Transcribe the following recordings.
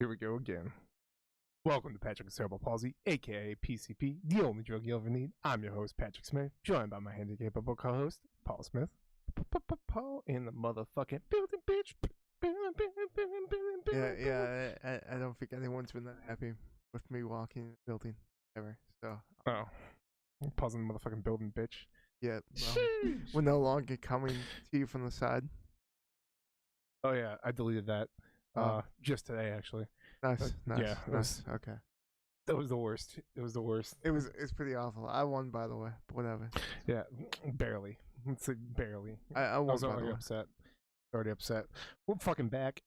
Here we go again. Welcome to Patrick and Cerebral Palsy, aka PCP, the only drug you'll ever need. I'm your host, Patrick Smith, joined by my handicapable co-host, Paul Smith. Paul in the motherfucking building, bitch. I don't think anyone's been that happy with me walking in the building ever. So Oh, Paul's in the motherfucking building, bitch. yeah, we're no longer coming to you from the side. Oh yeah, I deleted that. Just today actually. Nice. Yeah, Okay. That was the worst. It was the worst. It's pretty awful. I won, by the way. But whatever. Yeah, barely. It's like barely. I I won, was by the already way. upset. Already upset. We're fucking back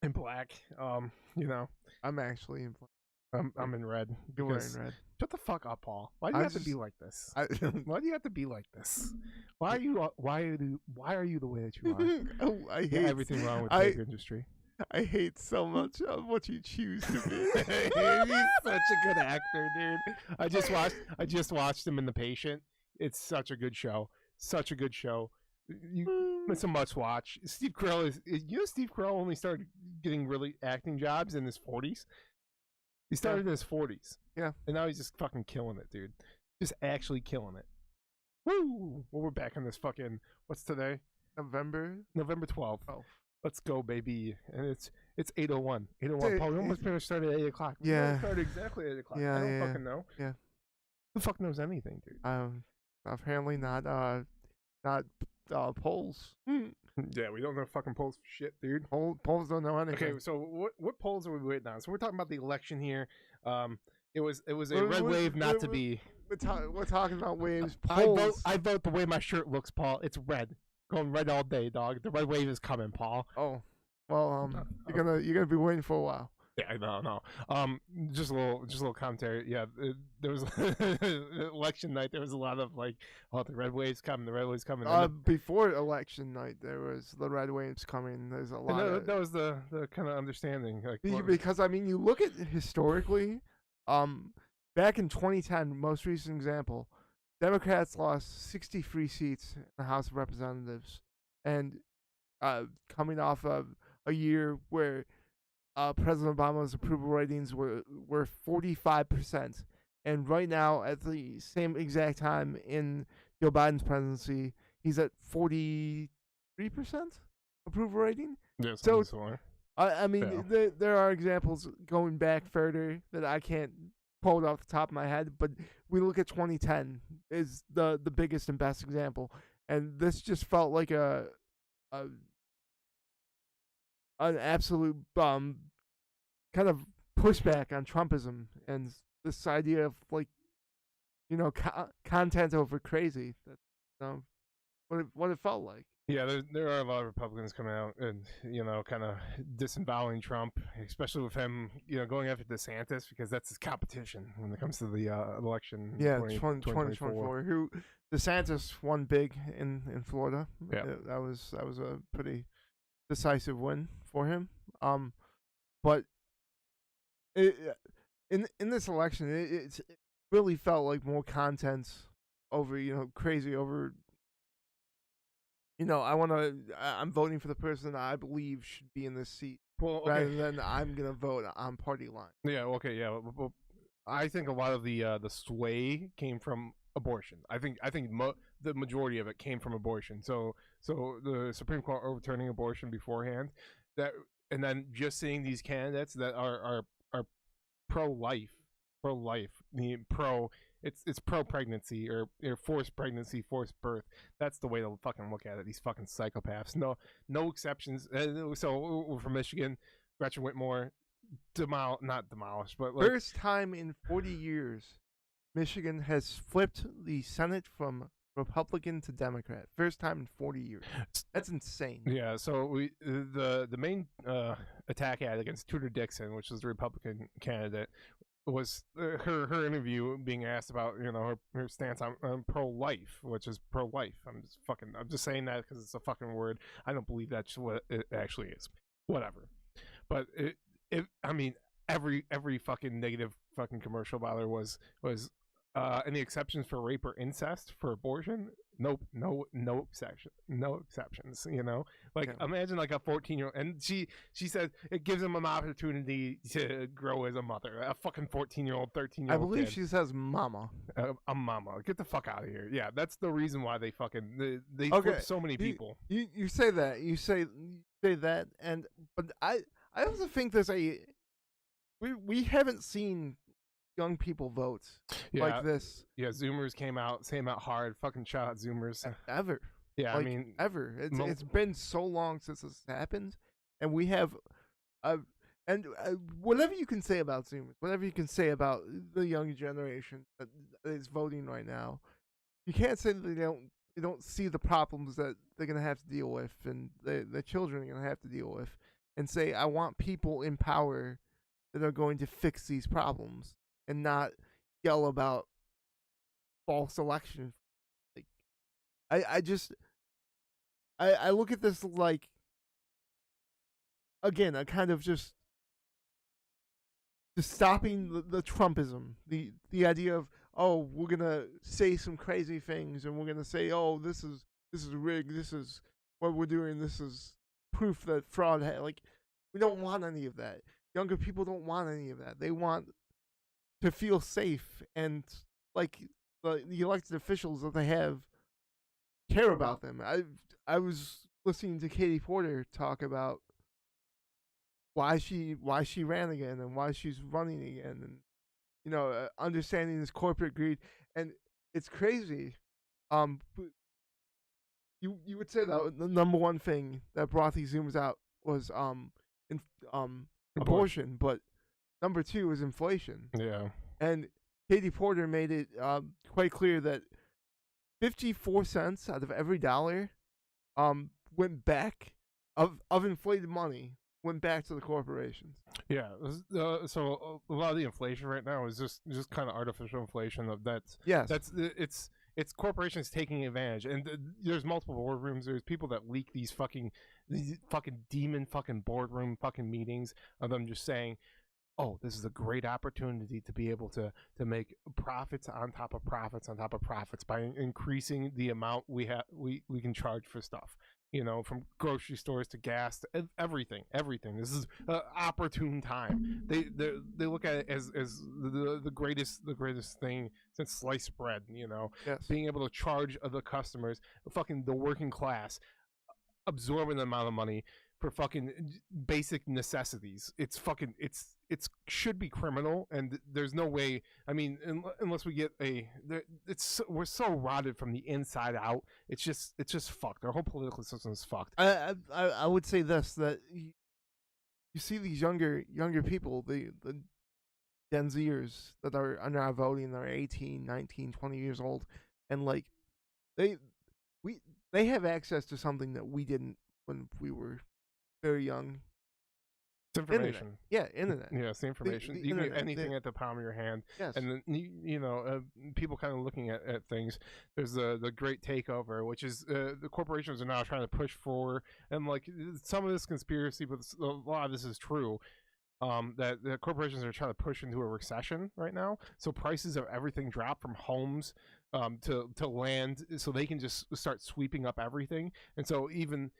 in black. You know, I'm actually in. I'm in red. You're because- wearing red. Shut the fuck up, Paul. Why do you have to be like this? Why do you have to be like this? Why are you? Why are you the way that you are? Oh, I You hate got everything wrong with the vape industry. I hate so much of what you choose to be. He's such a good actor, dude. I just watched him in The Patient. It's such a good show. Such a good show. It's a must watch. Steve Carell Steve Carell only started getting really acting jobs in his 40s. He started in his 40s. Yeah. And now he's just fucking killing it, dude. Just actually killing it. Woo! Well, we're back on this fucking, what's today? November 12th. Oh. Let's go, baby. And it's 8:01. 8:01. Paul, we almost finished started at 8 o'clock. We Yeah. started exactly at 8 o'clock. Yeah, I don't yeah. fucking know. Yeah. Who the fuck knows anything, dude? Apparently not polls. Yeah, we don't know fucking polls for shit, dude. Polls don't know anything. Okay, so what polls are we waiting on? So we're talking about the election here. It was a red We're- wave not to we're- be. We're talking about waves. I vote the way my shirt looks, Paul. It's red. Going red all day, dog. The red wave is coming, Paul. Oh, well, you're gonna be waiting for a while. Yeah, no. Just a little commentary. Yeah, there was election night. There was a lot of like, oh, the red wave's coming. The red wave's coming. Before election night, there was the red waves coming. There's a lot. That was the kind of understanding. Like, Because I mean, you look at historically, back in 2010, most recent example, Democrats lost 63 seats in the House of Representatives, and coming off of a year where President Obama's approval ratings were 45%, and right now at the same exact time in Joe Biden's presidency, he's at 43% approval rating. yeah, so- similar. I mean, there are examples going back further that I can't pull it off the top of my head, but we look at 2010 is the biggest and best example, and this just felt like an absolute kind of pushback on Trumpism and this idea of like, content over crazy. That's what it felt like. Yeah, there are a lot of Republicans coming out and kind of disemboweling Trump, especially with him going after DeSantis because that's his competition when it comes to the election. Yeah, 2024. Who DeSantis won big in Florida. Yeah. That was a pretty decisive win for him. But in this election, it really felt like more content over crazy over. I'm voting for the person I believe should be in this seat, rather than I'm gonna vote on party line. Yeah. Okay. Yeah. Well, I think a lot of the sway came from abortion. I think the majority of it came from abortion. So the Supreme Court overturning abortion beforehand, and then just seeing these candidates that are pro-life. It's pro-pregnancy or forced pregnancy, forced birth. That's the way to fucking look at it. These fucking psychopaths. No exceptions. So we're from Michigan. Gretchen Whitmore, not demolished, but like, First time in 40 years, Michigan has flipped the Senate from Republican to Democrat. First time in 40 years. That's insane. Yeah. So the main attack ad against Tudor Dixon, which was the Republican candidate, was her interview being asked about her stance on pro-life, which is pro-life. I'm just saying that because it's a fucking word. I don't believe that's what it actually is. Whatever. But every fucking negative fucking commercial about her was any exceptions for rape or incest for abortion. Nope, no exceptions. You know, like Yeah. imagine like a 14-year-old, and she says it gives him an opportunity to grow as a mother. A fucking 14-year-old, I 13-year-old believe kid, she says mama. a mama. Get the fuck out of here. Yeah, that's the reason why they fucking they Okay, flip so many people. You say that. You say that, but I also think there's we haven't seen young people vote like this Yeah, Zoomers came out hard. Fucking shout out Zoomers. ever. Yeah, Like, I mean, ever. It's been so long since this happened, and we have, whatever you can say about Zoomers, whatever you can say about the young generation that is voting right now, you can't say that they don't see the problems that they're gonna have to deal with, and the children are gonna have to deal with, and say, I want people in power that are going to fix these problems, and not yell about false election. Like, I look at this like, again, a kind of just stopping the Trumpism, the idea of, oh, we're gonna say some crazy things, and we're gonna say, oh, this is rigged, this is what we're doing, this is proof that fraud like, we don't want any of that. Younger people don't want any of that. They want to feel safe, and like the elected officials that they have care about them. I was listening to Katie Porter talk about why she ran again, and why she's running again, and understanding this corporate greed, and it's crazy. You would say that the number one thing that brought these Zoomers out was abortion, but number two is inflation. Yeah. And Katie Porter made it quite clear that 54 cents out of every dollar went back of inflated money went back to the corporations. Yeah, so a lot of the inflation right now is just kind of artificial inflation. It's corporations taking advantage, and there's multiple boardrooms. There's people that leak these fucking demon fucking boardroom fucking meetings of them just saying, oh, this is a great opportunity to be able to make profits on top of profits on top of profits by increasing the amount we can charge for stuff. From grocery stores to gas to everything. This is an opportune time. They look at it as the greatest thing since sliced bread. Yes. Being able to charge the customers, fucking the working class, absorbing the amount of money for fucking basic necessities. It should be criminal, and there's no way. I mean, unless we get we're so rotted from the inside out. It's just fucked. Our whole political system is fucked. I would say this, that you see these younger people, the Gen Zers that are now voting, they're 18, 19, 20 years old, and like they have access to something that we didn't when we were very young. It's information. Internet. Yeah, it's the information. You can get anything at the palm of your hand. Yes. And then people kind of looking at things. There's the great takeover, which is the corporations are now trying to push for, and like some of this conspiracy, but a lot of this is true. That the corporations are trying to push into a recession right now, so prices of everything drop, from homes to land, so they can just start sweeping up everything, and so even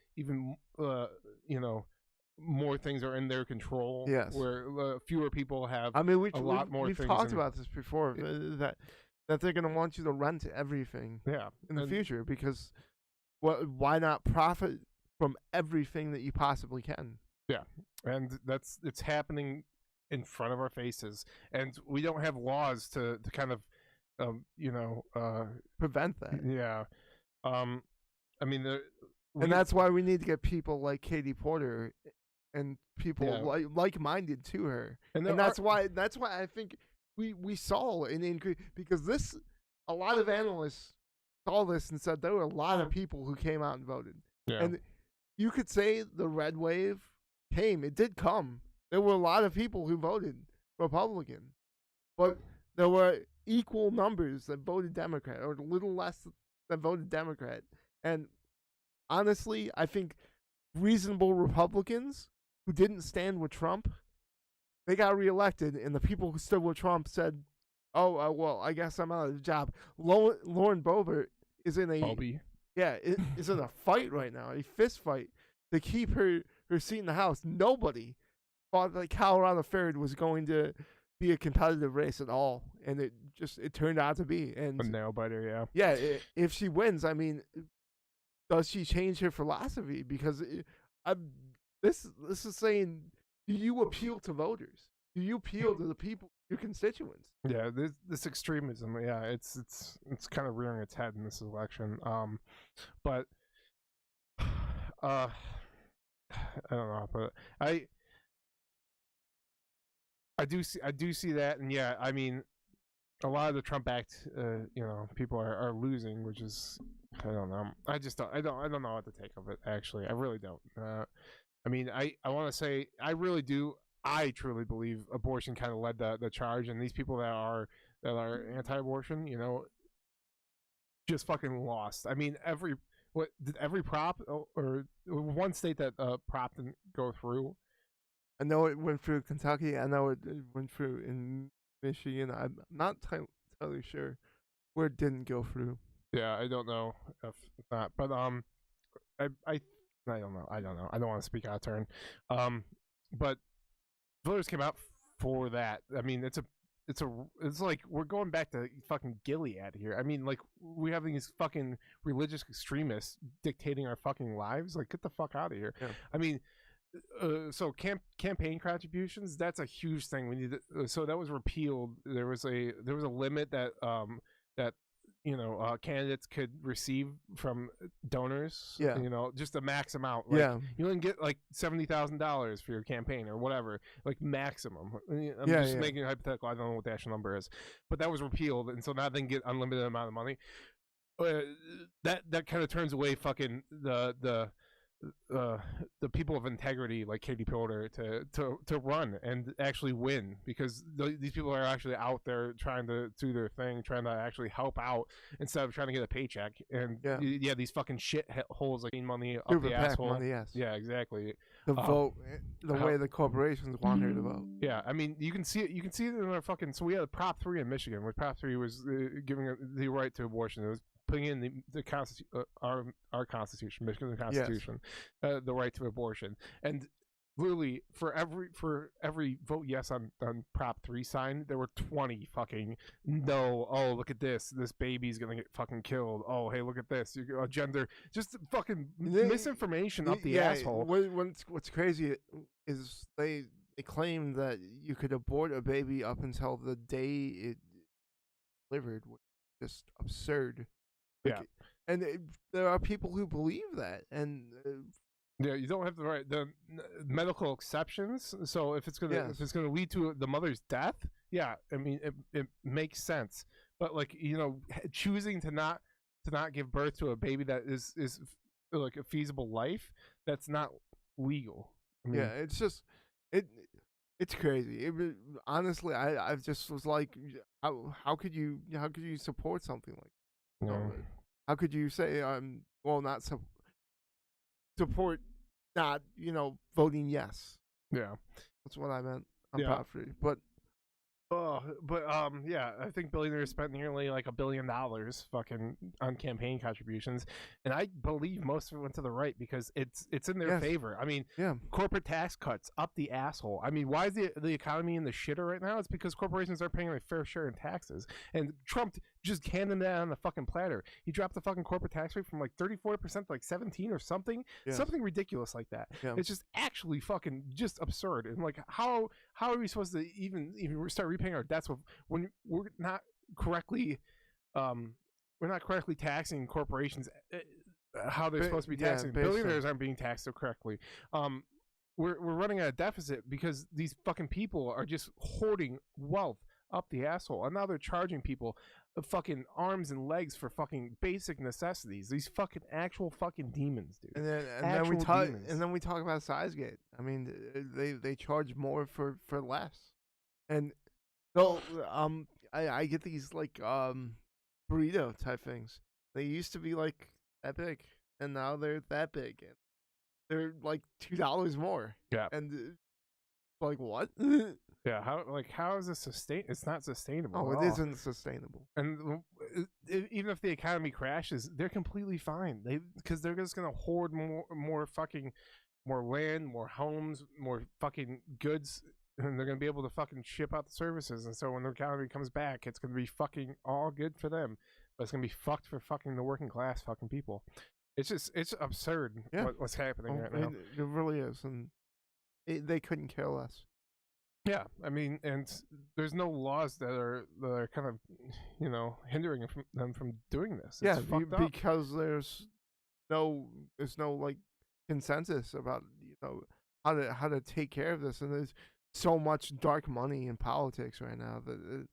more things are in their control. Yes. Where fewer people have. I mean, a lot more. We've talked about this before. That they're going to want you to rent everything. Yeah. In the future, because why not profit from everything that you possibly can? Yeah, and it's happening in front of our faces, and we don't have laws to kind of prevent that. Yeah. I mean, and that's why we need to get people like Katie Porter and people like-minded to her, and that's why I think we saw an increase, because a lot of analysts saw this and said there were a lot of people who came out and voted. Yeah. And you could say the red wave came. It did come. There were a lot of people who voted Republican, but there were equal numbers that voted Democrat, or a little less that voted Democrat. And honestly, I think reasonable Republicans who didn't stand with Trump, they got reelected, and the people who stood with Trump said, oh, well, I guess I'm out of the job. Lauren Boebert is in a Bobby. is in a fight right now, a fist fight to keep her seat in the House. Nobody thought that Colorado Third was going to be a competitive race at all, and it turned out to be. And A nail biter, if she wins, I mean, does she change her philosophy? Because this is saying, do you appeal to voters? Do you appeal to the people, your constituents? Yeah, this extremism, it's kind of rearing its head in this election. But I don't know, but I do see that, and yeah, I mean, a lot of the Trump-backed, people are losing, which is, I don't know. I don't know what to take of it. Actually, I really don't. I mean, I want to say I really do. I truly believe abortion kind of led the charge, and these people that are anti-abortion, just fucking lost. I mean, every prop or one state that prop didn't go through. I know it went through Kentucky. I know it went through in Michigan. I'm not entirely sure where it didn't go through. Yeah, I don't know if not, but I don't know. I don't know. I don't want to speak out of turn. But voters came out for that. I mean, it's like we're going back to fucking Gilead here. I mean, like, we have these fucking religious extremists dictating our fucking lives. Like, get the fuck out of here. Yeah. I mean, so campaign contributions, that's a huge thing. We need to, so that was repealed. There was a limit that candidates could receive from donors. Yeah. Just a max amount. Like, Yeah. You can get like $70,000 for your campaign or whatever, like maximum. I'm just making a hypothetical. I don't know what the actual number is, but that was repealed, and so now they can get unlimited amount of money. That kind of turns away fucking the people of integrity like Katie Pilder to run and actually win, because these people are actually out there trying to do their thing, trying to actually help out instead of trying to get a paycheck. And these fucking shit holes like money up the asshole. Money, yes. Yeah, exactly. The vote, the way the corporations want her to vote. Yeah, I mean, you can see it in our fucking. So we had a Prop 3 in Michigan, where Prop 3 was giving the right to abortion. It was putting in our Constitution, Michigan's Constitution, the right to abortion. And literally for every vote yes on Prop 3 sign, there were 20 fucking no. Oh, look at this baby's gonna get fucking killed. Oh, hey, look at this, gender, just fucking misinformation up the asshole. What's crazy is they claim that you could abort a baby up until the day it delivered, which is just absurd. And there are people who believe that, and you don't have the medical exceptions. So if it's gonna lead to the mother's death, I mean, it makes sense. But like, choosing to not give birth to a baby that is like a feasible life, that's not legal. I mean, it's just it's crazy. Honestly, I just was like, how could you support something like that? How could you say not support not voting yes? Yeah, that's what I meant. I'm Prop 3, but I think billionaires spent nearly like $1 billion fucking on campaign contributions, and I believe most of it went to the right because it's in their favor. I mean, corporate tax cuts up the asshole. I mean, why is the economy in the shitter right now? It's because corporations aren't paying their fair share in taxes, and Trump just handed that on the fucking platter. He dropped the fucking corporate tax rate from like 34% to like 17 or something, something ridiculous like that. It's just actually fucking just absurd. And like, how are we supposed to even start repaying our debts when we're not correctly taxing corporations how they're supposed to be taxing? Billionaires aren't being taxed so correctly. We're running at a deficit because these fucking people are just hoarding wealth up the asshole, and now they're charging people fucking arms and legs for fucking basic necessities. These fucking actual fucking demons, dude. And then we talk about Sizegate. I mean, they charge more for less. And I get these like burrito type things. They used to be like that big, and now they're that big, and they're like $2 more. Yeah. And like, what? Yeah, how is this It's not sustainable. Oh, at it all. isn't sustainable. And even if the economy crashes, they're completely fine. Because they're just gonna hoard more land, more homes, more fucking goods, and they're gonna be able to fucking ship out the services. And so when the economy comes back, it's gonna be fucking all good for them, but it's gonna be fucked for fucking the working class fucking people. It's absurd what's happening right now. It really is, and they couldn't care less. Yeah, I mean, and there's no laws that are kind of, hindering them from doing this. It's fucked up. Because there's no like consensus about how to take care of this, and there's so much dark money in politics right now that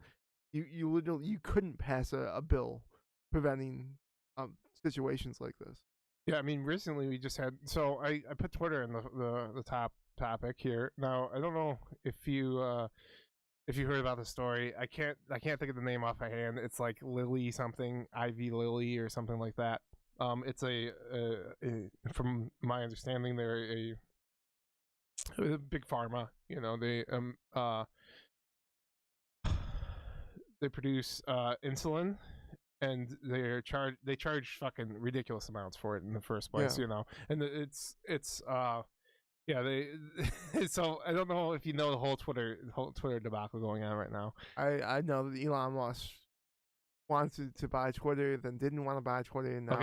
you literally you couldn't pass a bill preventing situations like this. Yeah, I mean, recently we just had. So I put Twitter in the top topic here. Now I don't know if you heard about the story. I can't think of the name off my hand. It's like Lilly something, Ivy Lilly or something like that. It's a from my understanding, they're a big pharma. They produce insulin, and they charge fucking ridiculous amounts for it in the first place. And it's they so I don't know if you know the whole Twitter debacle going on right now. I know that Elon Musk wanted to buy Twitter, then didn't want to buy Twitter, and now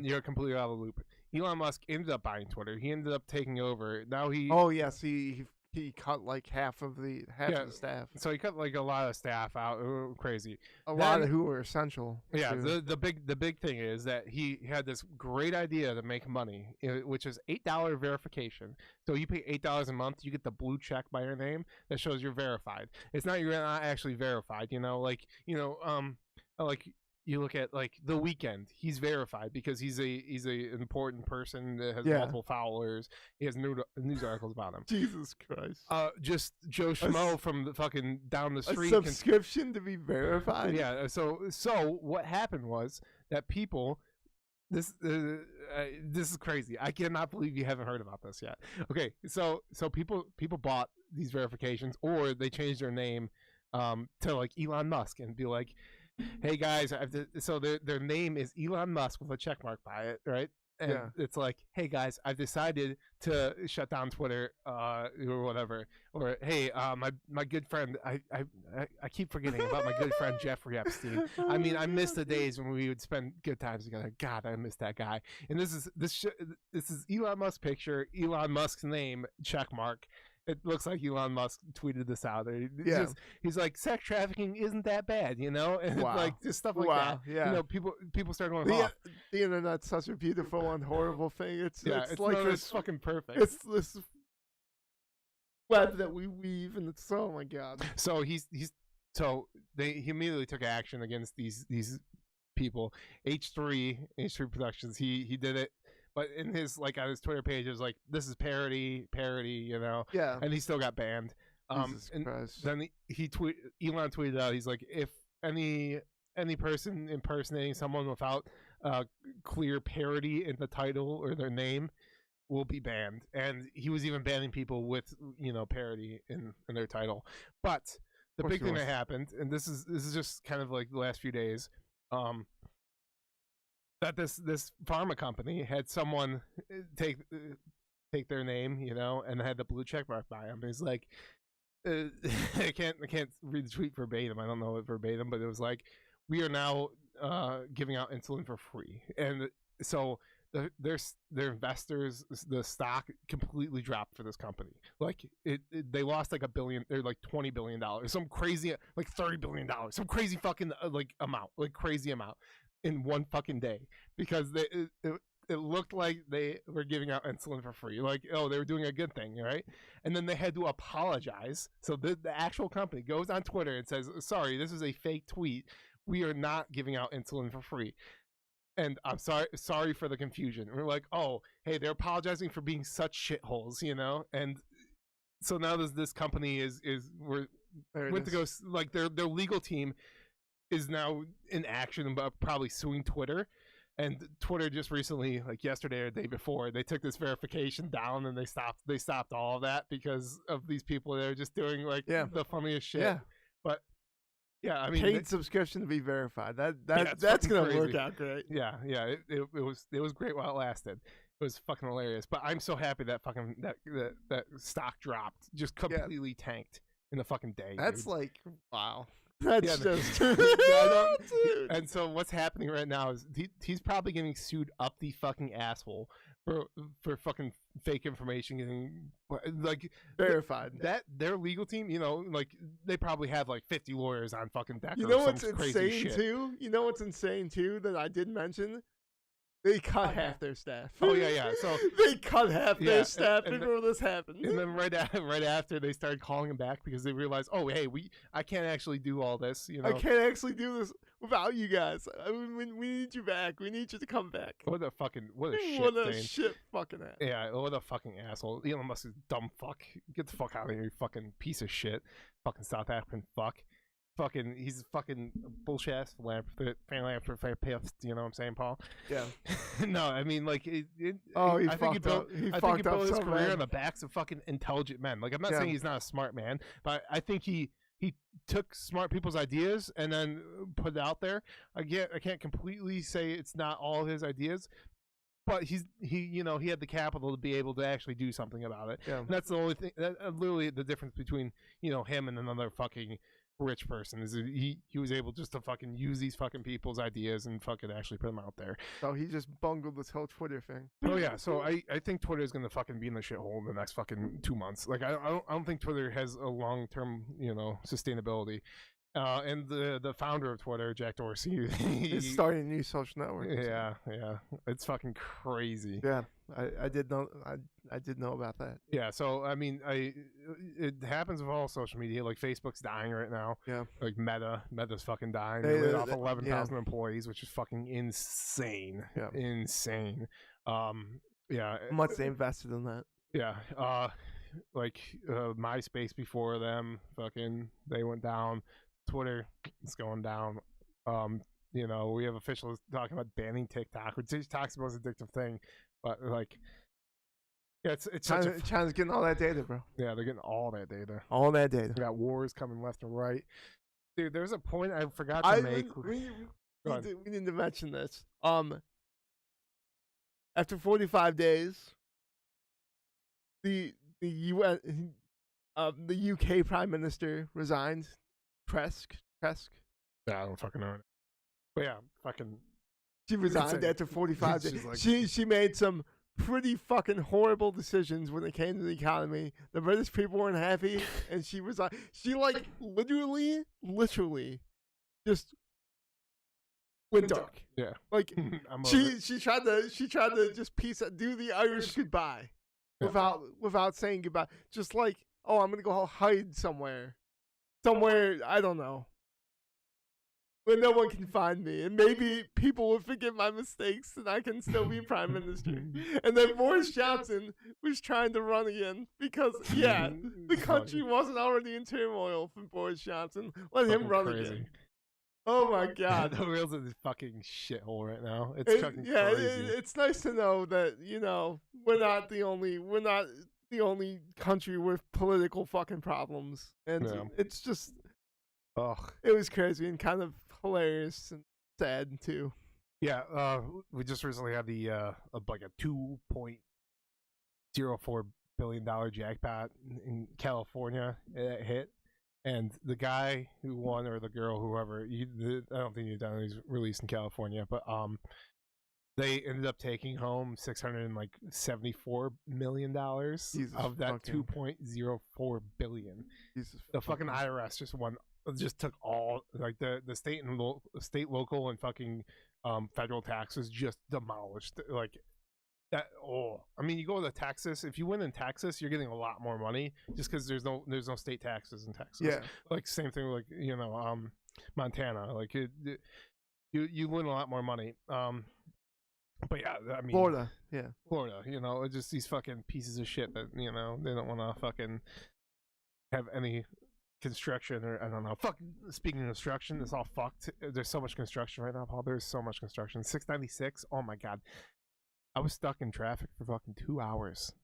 you're completely out of the loop. Elon Musk ended up buying Twitter. He ended up taking over. Now he cut like half of the staff. So he cut like a lot of staff out. Crazy. A lot of who were essential. Yeah. The big thing is that he had this great idea to make money, which is $8 verification. So you pay $8 a month, you get the blue check by your name that shows you're verified. It's not you're not actually verified. Like you look at like The Weeknd, he's verified because he's a important person that has multiple followers. He has news articles about him. Jesus Christ. Just Joe Schmo from the fucking down the street. A subscription to be verified. Yeah. So what happened was that people. This is crazy. I cannot believe you haven't heard about this yet. Okay, so people bought these verifications, or they changed their name to like Elon Musk and be like, hey guys, so their name is Elon Musk with a check mark by it, right? And it's like, hey guys, I've decided to shut down Twitter, or whatever. Or hey, my good friend, I keep forgetting about my good friend Jeffrey Epstein. I mean, I miss the days when we would spend good times together. God, I miss that guy. And this is Elon Musk's picture, Elon Musk's name, check mark. It looks like Elon Musk tweeted this out. He's like, sex trafficking isn't that bad, and like just stuff like that. Yeah, people start going off. The internet's such a beautiful and horrible thing. It's like it's fucking perfect. It's this web that we weave, and it's oh my god. So he immediately took action against these people. H3 Productions. He did it. But in his on his Twitter page, it was like, "This is parody," Yeah. And he still got banned. Jesus and Christ. Then Elon tweeted out, he's like, "If any person impersonating someone without clear parody in the title or their name will be banned." And he was even banning people with parody in their title. But the big thing that happened, and this is just kind of like the last few days, that this pharma company had someone take their name, and had the blue check mark by him. It's like, I can't read the tweet verbatim. I don't know it verbatim, but it was like, we are now giving out insulin for free, and so their investors, the stock completely dropped for this company. Like they lost like $1 billion, or like $20 billion, some crazy, like $30 billion, some crazy fucking crazy amount in one fucking day, because it looked like they were giving out insulin for free. Like, oh, they were doing a good thing, right? And then they had to apologize. So the actual company goes on Twitter and says, sorry, this is a fake tweet. We are not giving out insulin for free. And I'm sorry for the confusion. And we're like, oh, hey, they're apologizing for being such shitholes, And so now this company went to go, like, their legal team is now in action about probably suing Twitter, And Twitter just recently, like yesterday or the day before, they took this verification down and they stopped all of that because of these people that are just doing like the funniest shit. Yeah. But yeah, I mean, paid subscription to be verified. it's That's fucking gonna crazy. work out great. Yeah, it was great while it lasted. It was fucking hilarious. But I'm so happy that fucking that stock dropped, just completely tanked in the fucking day. That's dude. like wow. That's just dude. And so what's happening right now is he's probably getting sued up the fucking asshole for fucking fake information getting like verified. That their legal team, you know, like they probably have like 50 lawyers on fucking deck. You know or what's some crazy insane shit. too? You know what's insane too that I did mention? They cut half their staff. Oh yeah. So they cut half their staff before this happened. And then right after they started calling him back because they realized, oh hey, I can't actually do all this. You know, I can't actually do this without you guys. I mean, we need you back. We need you to come back. What a shit fucking ass. Yeah, what a fucking asshole. Elon Musk is dumb fuck. Get the fuck out of here, you fucking piece of shit. Fucking South African fuck. Fucking, he's fucking bullshit ass family after payoffs. You know what I'm saying, Paul? Yeah. No, I mean, like, he I think he built his career bad. on the backs of fucking intelligent men. Like, I'm not saying he's not a smart man, but I think he took smart people's ideas and then put it out there. I can't completely say it's not all his ideas, but he had the capital to be able to actually do something about it. Yeah. And that's the only thing. Literally, the difference between him and another fucking rich person is that he was able just to fucking use these fucking people's ideas and fucking actually put them out there. So he just bungled this whole Twitter thing. Oh yeah, so I think Twitter is gonna fucking be in the shithole in the next fucking 2 months. Like I don't think Twitter has a long term sustainability. And the founder of Twitter, Jack Dorsey, he's starting a new social network. Yeah, it's fucking crazy. Yeah, I did know about that. Yeah, so I mean, it happens with all social media. Like Facebook's dying right now. Yeah, like Meta's fucking dying. They laid off 11,000 employees, which is fucking insane. Yeah, insane. Yeah, how much they invested in that? Yeah, like MySpace before them, fucking they went down. Twitter is going down. We have officials talking about banning TikTok, which TikTok's the most addictive thing, but like, yeah, it's China's getting all that data, bro. Yeah, they're getting all that data. All that data. We got wars coming left and right. Dude, there's a point I forgot to make. We need to mention this. After 45 days, the UK Prime Minister resigned. Tresk. Yeah, I don't fucking know. But yeah, fucking. She resigned after 45 days. Like, she made some pretty fucking horrible decisions when it came to the economy. The British people weren't happy, and she resigned. She like literally just went dark. Yeah, like she tried to just do the Irish goodbye without saying goodbye. Just like, oh, I'm gonna go hide somewhere, I don't know, where no one can find me, and maybe people will forget my mistakes, and I can still be prime minister. And then Boris Johnson was trying to run again because the country wasn't already in turmoil for Boris Johnson. Let him run again. Oh my God, the wheels of this fucking shithole right now. It's fucking crazy. It's nice to know that we're not the only country with political fucking problems, and it's just, it was crazy and kind of hilarious and sad too. Yeah, we just recently had the like a $2.04 billion jackpot in California hit. And the guy who won, or the girl, whoever, I don't think he's released in California, but they ended up taking home $674 million of that $2.04 billion. The fucking IRS just took all, like the state and local and fucking federal taxes just demolished, like. That I mean, you go to Texas. If you win in Texas, you're getting a lot more money just because there's no state taxes in Texas. Yeah, like same thing like Montana. Like you win a lot more money. But yeah, I mean Florida. It's just these fucking pieces of shit that they don't want to fucking have any construction, or I don't know. Fuck. Speaking of construction, it's all fucked. There's so much construction right now, Paul. There's so much construction. 696. Oh my god. I was stuck in traffic for fucking 2 hours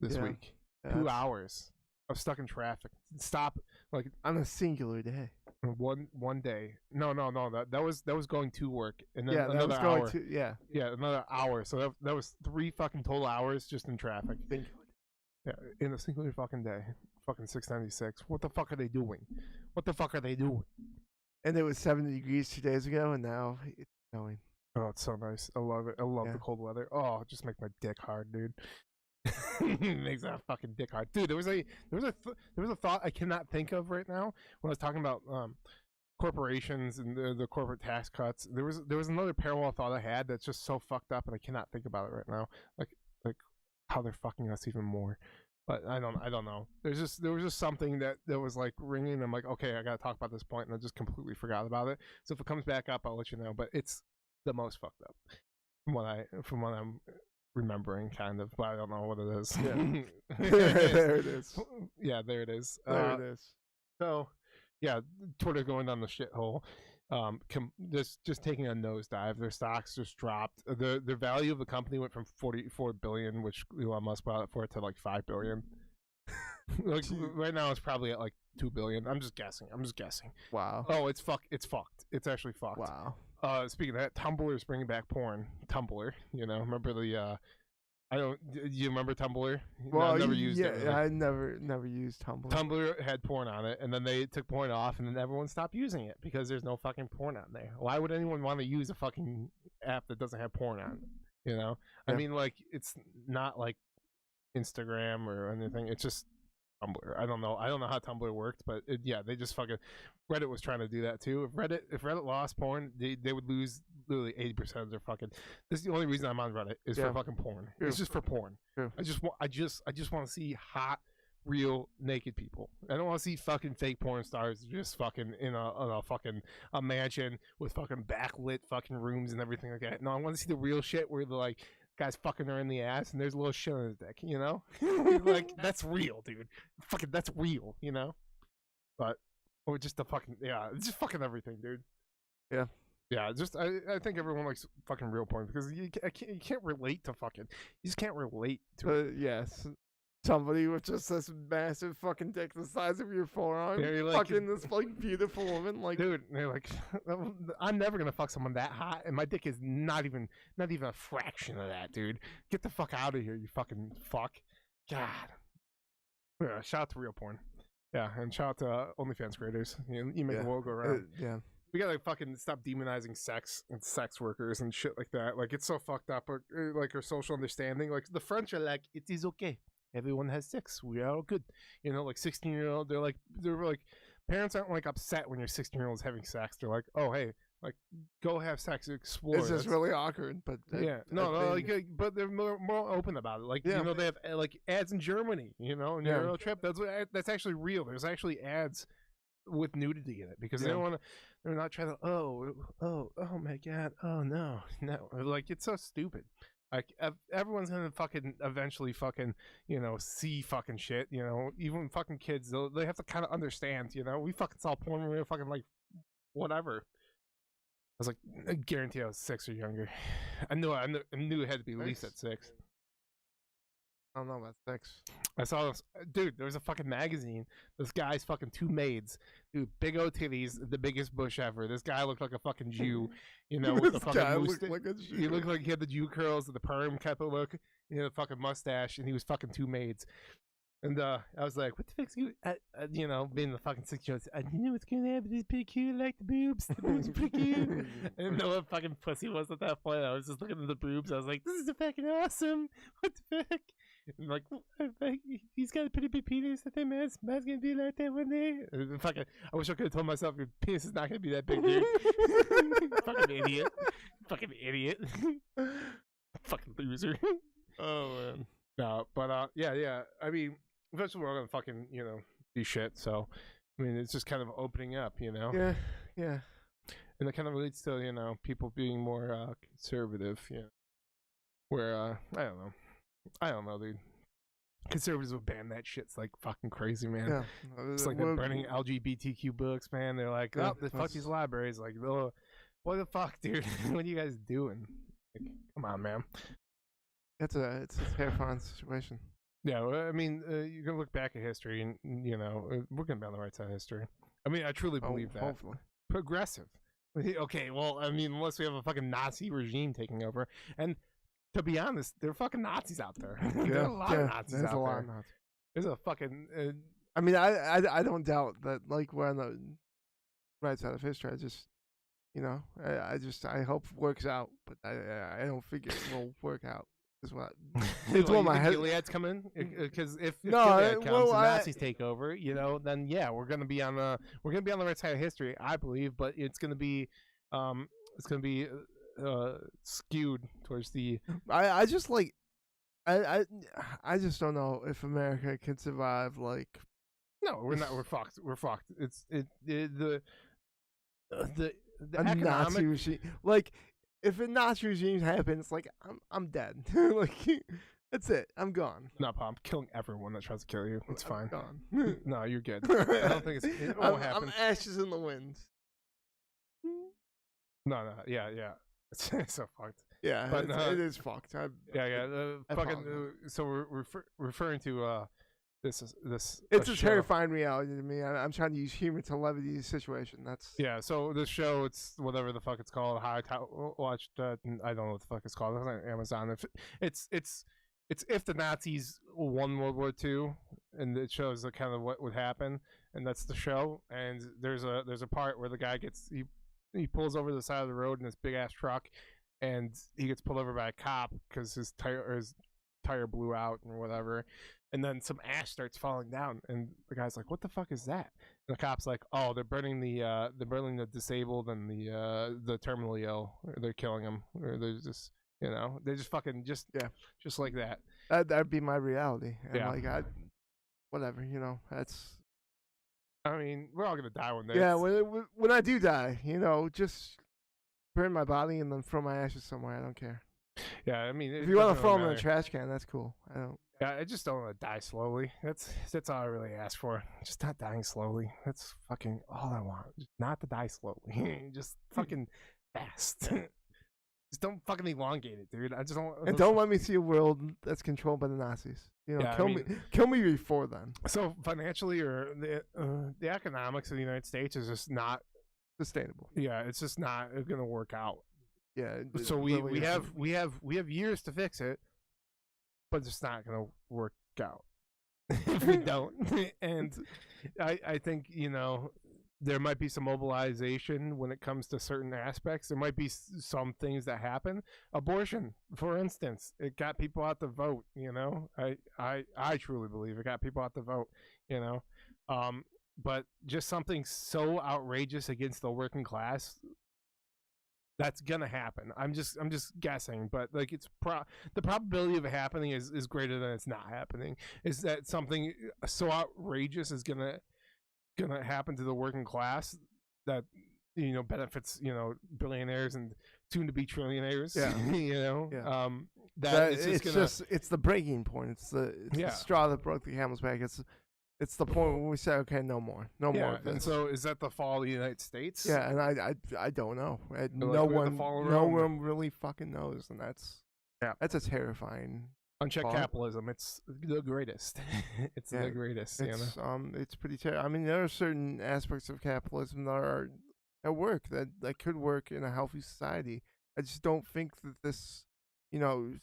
this week. Yeah, 2 hours. I was stuck in traffic. Stop. Like on a singular day. One day. No. That was going to work, and then Yeah, that another was hour. going to. Yeah. Yeah, another hour. So that was 3 fucking total hours just in traffic. Yeah, in a singular fucking day. Fucking 696. What the fuck are they doing? What the fuck are they doing? And it was 70 degrees 2 days ago, and now it's snowing. Oh, it's so nice. I love it. I love the cold weather. Oh, it just makes my dick hard, dude. Makes that fucking dick hard, dude. There was a thought I cannot think of right now when I was talking about corporations and the corporate tax cuts. There was another parallel thought I had that's just so fucked up, and I cannot think about it right now. Like how they're fucking us even more. But I don't know. There was just something that was like ringing. And I'm like, okay, I gotta talk about this point, and I just completely forgot about it. So if it comes back up, I'll let you know. But it's the most fucked up from what I'm remembering, kind of. But I don't know what it is. Yeah. There it is. Yeah, there it is. There it is. So yeah, Twitter going down the shithole. Just taking a nosedive. Their stocks just dropped. Their value of the company went from 44 billion, which Elon Musk bought it for, to like 5 billion. Like right now, it's probably at like 2 billion. I'm just guessing. Wow. Oh, it's fucked. It's actually fucked. Wow. Speaking of that, Tumblr is bringing back porn. Tumblr, remember the do you remember Tumblr? Well, I never used it. Yeah, I never used Tumblr. Tumblr had porn on it, and then they took porn off, and then everyone stopped using it because there's no fucking porn on there. Why would anyone want to use a fucking app that doesn't have porn on it? Yeah. I mean, like, it's not like Instagram or anything. It's just Tumblr. I don't know how Tumblr worked, but they just fucking. Reddit was trying to do that too. If Reddit lost porn, they would lose literally 80% of their fucking. This is the only reason I'm on Reddit is for fucking porn. True. It's just for porn. True. I just want to see hot, real naked people. I don't want to see fucking fake porn stars just fucking in a fucking a mansion with fucking backlit fucking rooms and everything like that. No, I want to see the real shit where the like guys fucking her in the ass and there's a little shit on his dick. Like that's real, dude. Fucking that's real. But. Or just the fucking it's just fucking everything, dude. Yeah, just I think everyone likes fucking real porn because you can't relate to fucking. You just can't relate to. Yes, somebody with just this massive fucking dick the size of your forearm, like, fucking this like beautiful woman, like dude. They're like, I'm never gonna fuck someone that hot, and my dick is not even a fraction of that, dude. Get the fuck out of here, you fucking fuck. God. Yeah, shout out to real porn. Yeah, and shout out to OnlyFans creators. You make the world go around. Yeah. We gotta fucking stop demonizing sex and sex workers and shit like that. Like, it's so fucked up. Or like, our social understanding. Like, the French are like, it is okay. Everyone has sex. We are all good. Like 16-year-old. They're like, parents aren't like upset when your 16-year-old's having sex. They're like, oh, hey, like, go have sex, explore. It's just really awkward, but but they're more open about it. Like, they have like ads in Germany, and Eurotrip. That's actually real. There's actually ads with nudity in it because they don't want to. They're not trying to. Oh my god. Oh no. Like, it's so stupid. Like, everyone's gonna fucking eventually fucking see fucking shit. Even fucking kids, they have to kind of understand. We fucking saw porn when we were fucking like whatever. I was like, I guarantee I was 6 or younger. I knew it had to be at least at 6. I don't know about 6. I saw this, dude. There was a fucking magazine. This guy's fucking 2 maids, dude. Big old titties, the biggest bush ever. This guy looked like a fucking Jew, with the fucking mustache. Like a Jew. He looked like he had the Jew curls and the perm type of look. He had a fucking mustache, and he was fucking 2 maids. And I was like, what the fuck's you, being the fucking 6-year-old, what's gonna happen, it's pretty cute, I like the boobs are pretty cute. I didn't know what fucking pussy was at that point. I was just looking at the boobs, I was like, this is fucking awesome, what the fuck? And like, he's got a pretty big penis, I think man's gonna be like that one day. And fucking, I wish I could have told myself, your penis is not gonna be that big, dude. Fucking idiot. Fucking loser. Oh man. No, but yeah, I mean, eventually we're all gonna fucking, do shit. So, I mean, it's just kind of opening up, Yeah. And it kind of leads to, people being more conservative, where I don't know, dude. conservatives would ban that shit. It's like fucking crazy, man. Yeah. It's like they're burning LGBTQ books, man. They're like, Yeah, oh, they fuck these libraries. Like, oh, what the fuck, dude? What are you guys doing? Like, come on, man. It's a terrifying situation. Yeah, well, I mean, you can look back at history, and we're gonna be on the right side of history. I mean, I truly believe that. Hopefully. Progressive. Okay, well, I mean, unless we have a fucking Nazi regime taking over, and to be honest, there are fucking Nazis out there. There are a lot of Nazis out there. There's a fucking. I mean, I don't doubt that. Like, we're on the right side of history. I just, I hope it works out, but I don't think it will work out. Is what it's what my head. Gilead's come in because if Gilead comes and Nazis take over, then yeah, we're gonna be on the right side of history, I believe. But it's gonna be skewed towards the. I just like, I just don't know if America can survive. Like, no, we're not. We're fucked. We're fucked. The economic Nazi regime. Like, if a Nazi regime happens, like, I'm dead. Like, that's it. I'm gone. No, Paul, I'm killing everyone that tries to kill you. It's fine. Gone. No, you're good. I don't think it won't happen. I'm ashes in the wind. No, yeah. It's so fucked. Yeah, but it is fucked. So we're referring to this. It's a terrifying reality to me. I'm trying to use humor to levity the situation. That's So this show, it's whatever the fuck it's called. How I watched. I don't know what the fuck it's called. It's on Amazon. It's if the Nazis won World War II, and it shows kind of what would happen, and that's the show. And there's a part where the guy he pulls over the side of the road in this big ass truck, and he gets pulled over by a cop because his tire blew out or whatever. And then some ash starts falling down, and the guy's like, "What the fuck is that?" And the cop's like, "Oh, they're burning the disabled and the terminally ill. Or they're killing them, or they're just they're just fucking just like that." That'd be my reality. And like whatever, that's. I mean, we're all gonna die one day. Yeah, when I do die, just burn my body and then throw my ashes somewhere. I don't care. Yeah, I mean, if you want to throw them in a trash can, that's cool. I don't. Yeah, I just don't want to die slowly. That's all I really ask for. Just not dying slowly. That's fucking all I want. Just not to die slowly. Just fucking fast. Just don't fucking elongate it, dude. I just don't. And don't let me see a world that's controlled by the Nazis. Kill me before then. So financially, or the economics of the United States is just not sustainable. Yeah, it's just not going to work out. Yeah. So we have years to fix it. But it's not going to work out if we don't. And I think, there might be some mobilization when it comes to certain aspects. There might be some things that happen. Abortion, for instance, it got people out to vote, I truly believe it got people out to vote, but just something so outrageous against the working class, that's gonna happen. I'm just guessing, but like the probability of it happening is greater than it's not happening. Is that something so outrageous is gonna happen to the working class that benefits billionaires and soon to be trillionaires? Yeah. That it's the breaking point. It's the straw that broke the camel's back. It's the point when we say, okay, no more of this. And so, is that the fall of the United States? Yeah, and I don't know. No one really fucking knows, and that's a terrifying. Unchecked capitalism. It's the greatest. It's the greatest. It's pretty terrible. I mean, there are certain aspects of capitalism that are at work that could work in a healthy society. I just don't think that this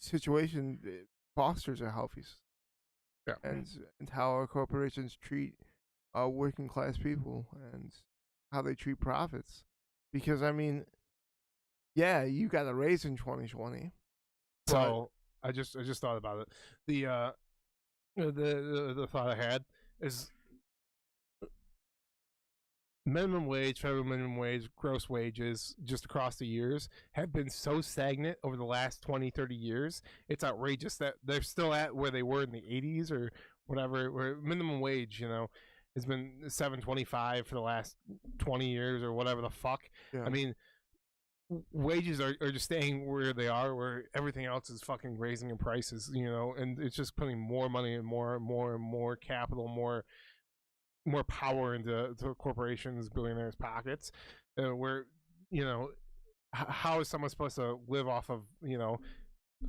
situation fosters a healthy society. Yeah. And how our corporations treat working class people and how they treat profits. Because I mean, you got a raise in 2020. So I just thought about it. The thought I had is minimum wage, federal minimum wage, gross wages just across the years have been so stagnant over the last 20, 30 years. It's outrageous that they're still at where they were in the 80s or whatever, where minimum wage, has been $7.25 for the last 20 years or whatever the fuck. Yeah. I mean, wages are just staying where they are, where everything else is fucking raising in prices, and it's just putting more money and more capital, more power into corporations, billionaires' pockets, where, how is someone supposed to live off of,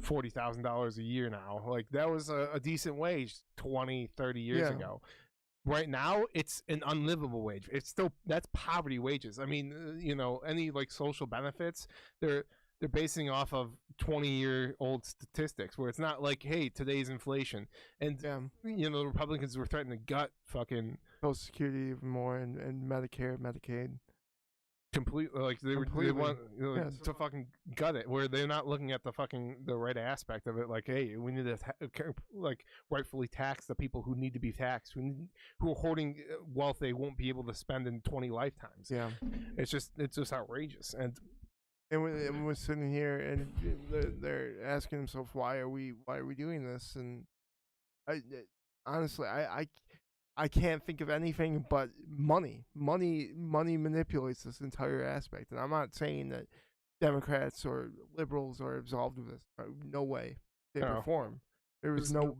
$40,000 a year now? Like, that was a decent wage 20, 30 years ago. Right now, it's an unlivable wage. That's poverty wages. I mean, any like social benefits, they're basing off of 20-year-old statistics, where it's not like, hey, today's inflation. And the Republicans were threatening to gut fucking Social Security even more, and Medicare, Medicaid. Completely, like they want to fucking gut it, where they're not looking at the right aspect of it. Like, hey, we need to like rightfully tax the people who need to be taxed, who are hoarding wealth they won't be able to spend in 20 lifetimes. Yeah, it's just outrageous. And we're sitting here and they're asking themselves, why are we doing this? And honestly, I can't think of anything but money. Money manipulates this entire aspect. And I'm not saying that Democrats or liberals are absolved of this. No way, shape, or form. There is no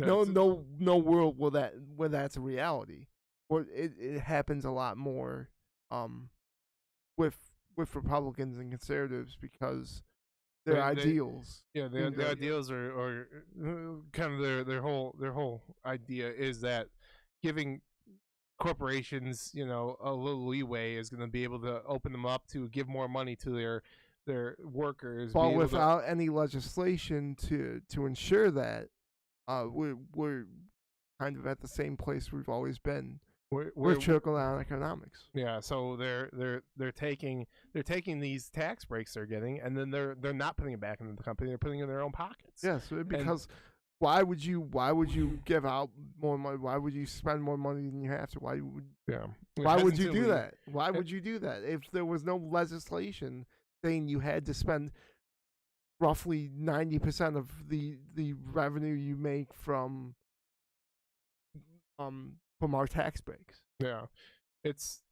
world where that's a reality. Or it happens a lot more with Republicans and conservatives, because their ideals. Their ideals are kind of their whole idea is that giving corporations, a little leeway is going to be able to open them up to give more money to their workers, but without any legislation to ensure that, we're kind of at the same place we've always been. We're trickle down economics. Yeah, so they're taking these tax breaks they're getting, and then they're not putting it back into the company. They're putting it in their own pockets. Yes, because why would you give out more money? Why would you spend more money than you have to? Why would you do that? Why would you do that if there was no legislation saying you had to spend roughly 90% of the revenue you make from our tax breaks? It's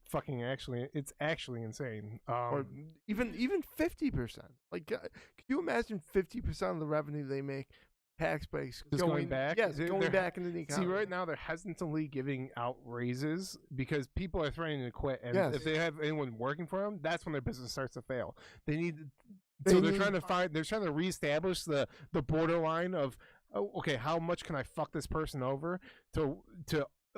fucking it's actually insane. Or even 50%. Like, could you imagine 50% of the revenue they make tax breaks going back? Yes, going back into the economy. See, right now they're hesitantly giving out raises because people are threatening to quit, and if they have anyone working for them, that's when their business starts to fail. They're trying to reestablish the borderline of, okay, how much can I fuck this person over to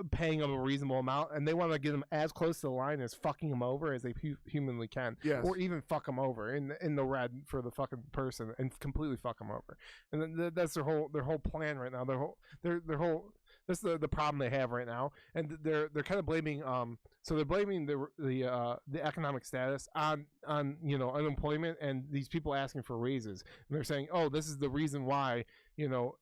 paying them a reasonable amount, and they want to get them as close to the line as fucking them over as they humanly can, or even fuck them over in the red for the fucking person and completely fuck them over. And then that's their whole plan right now. Their whole that's the problem they have right now, and they're kind of blaming so they're blaming the economic status on unemployment and these people asking for raises, and they're saying, oh, this is the reason why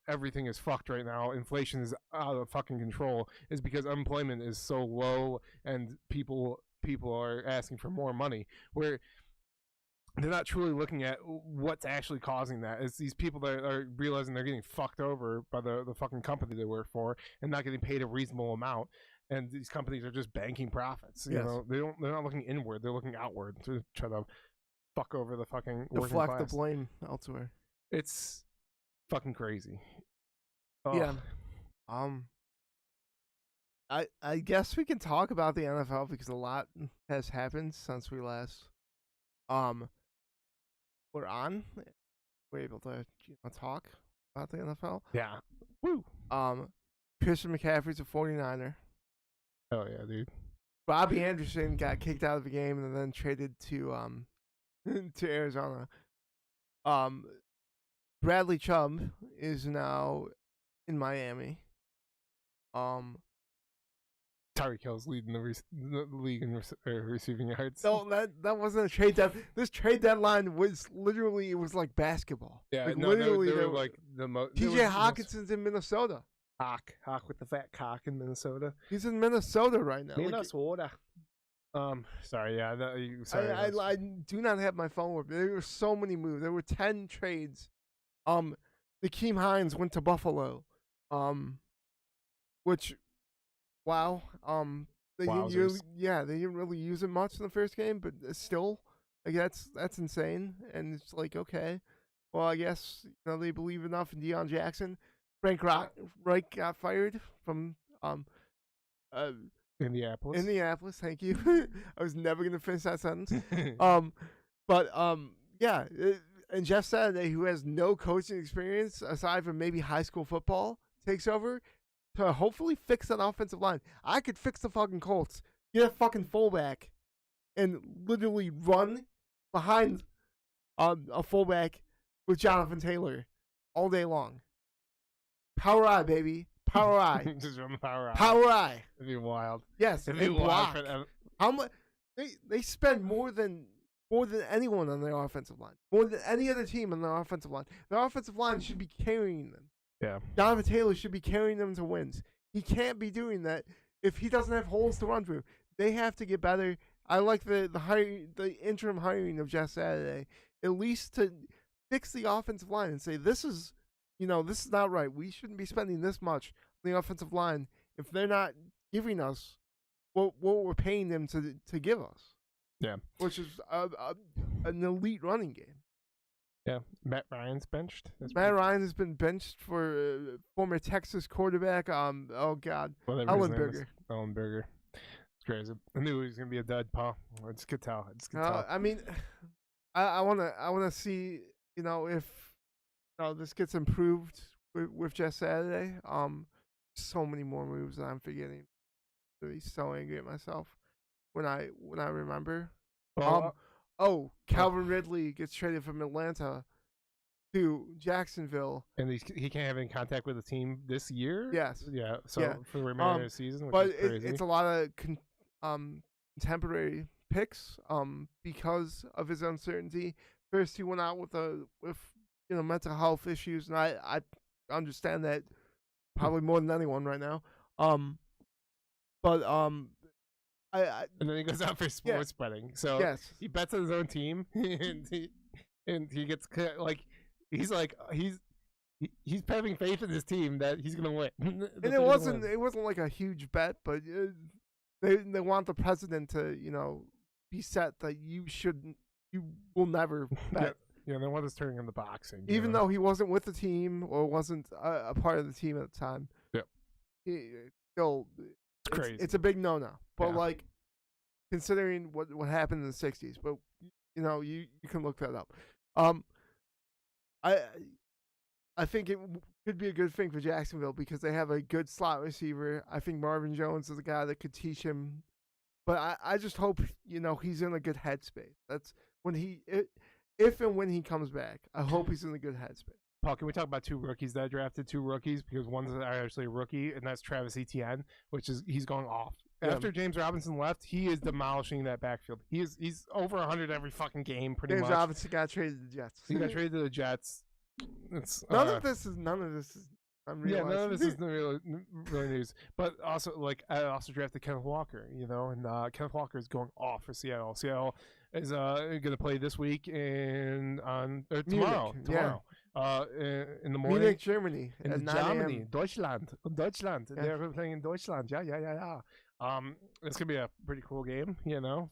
everything is fucked right now, inflation is out of fucking control, is because unemployment is so low and people are asking for more money, where they're not truly looking at what's actually causing that. It's these people that are realizing they're getting fucked over by the fucking company they work for and not getting paid a reasonable amount, and these companies are just banking profits. They're not looking inward, they're looking outward to try to fuck over the fucking working class. Deflect the blame elsewhere. It's fucking crazy. Yeah. I guess we can talk about the NFL because a lot has happened since we last were on. We're able to talk about the NFL. Yeah. Woo. Christian McCaffrey's a 49er. Oh yeah, dude. Bobby Anderson got kicked out of the game and then traded to to Arizona. Bradley Chubb is now in Miami. Tyreek Hill's leading the league in receiving yards. No, that wasn't a trade deadline. This trade deadline was literally, it was like basketball. Yeah, like, no, literally, they were like the most. TJ Hawkinson's in Minnesota. Hawk with the fat cock in Minnesota. He's in Minnesota right now. Minnesota. Sorry, yeah. I do not have my phone with me. There were so many moves. There were 10 trades. Nakeem Hines went to Buffalo. Which, wow. they didn't really use it much in the first game, but still, like that's insane. And it's like, okay, well, I guess they believe enough in Deion Jackson. Frank Reich got fired from Indianapolis. Indianapolis, thank you. I was never gonna finish that sentence. Yeah. And Jeff Saturday, who has no coaching experience aside from maybe high school football, takes over to hopefully fix that offensive line. I could fix the fucking Colts. Get a fucking fullback and literally run behind a fullback with Jonathan Taylor all day long. Power eye, baby. Power eye. Just run the power eye. Power eye. It'd be wild. Yes, It'd be block. wild. How much they spend more than anyone on their offensive line. More than any other team on their offensive line. Their offensive line should be carrying them. Yeah. Jonathan Taylor should be carrying them to wins. He can't be doing that if he doesn't have holes to run through. They have to get better. I like the interim hiring of Jeff Saturday, at least to fix the offensive line and say this is not right. We shouldn't be spending this much on the offensive line if they're not giving us what we're paying them to give us. Yeah, which is an elite running game. Yeah, Matt Ryan's benched. Matt Ryan has been benched for former Texas quarterback. Ellenberger. Ellenberger. It's crazy. I knew he was gonna be a dud, Paul. I just could tell. I mean, I wanna see if this gets improved with Jeff Saturday. So many more moves that I'm forgetting. I'm really so angry at myself when I remember. Calvin Ridley gets traded from Atlanta to Jacksonville, and he can't have any contact with the team this year. Yes. Yeah. So for the remainder of the season, which but is crazy. It's a lot of contemporary picks because of his uncertainty. First, he went out with mental health issues, and I understand that probably more than anyone right now. And then he goes out for sports betting. So he bets on his own team, and he gets he's having faith in his team that he's gonna win. And it wasn't like a huge bet, but they want the president to be set that you will never bet. Yeah, they want us turning him to boxing, even though he wasn't with the team or wasn't a part of the team at the time. Yeah, it's crazy. It's a big no-no. But considering what happened in the '60s, but you can look that up. I think it could be a good thing for Jacksonville because they have a good slot receiver. I think Marvin Jones is a guy that could teach him. But I just hope he's in a good headspace. That's if and when he comes back. I hope he's in a good headspace. Paul, can we talk about two rookies that I drafted? Two rookies, because one's actually a rookie, and that's Travis Etienne, he's going off. Yeah. After James Robinson left, he is demolishing that backfield. He's over 100 every fucking game, pretty much. James Robinson got traded to the Jets. He got traded to the Jets. None of this is unreal. Yeah, none of this is really news. But also, I also drafted Kenneth Walker, and Kenneth Walker is going off for Seattle. Seattle is going to play this week tomorrow. Tomorrow. In the morning. Munich, Germany. In Germany. Deutschland. Yeah. They're playing in Deutschland. Yeah. It's gonna be a pretty cool game,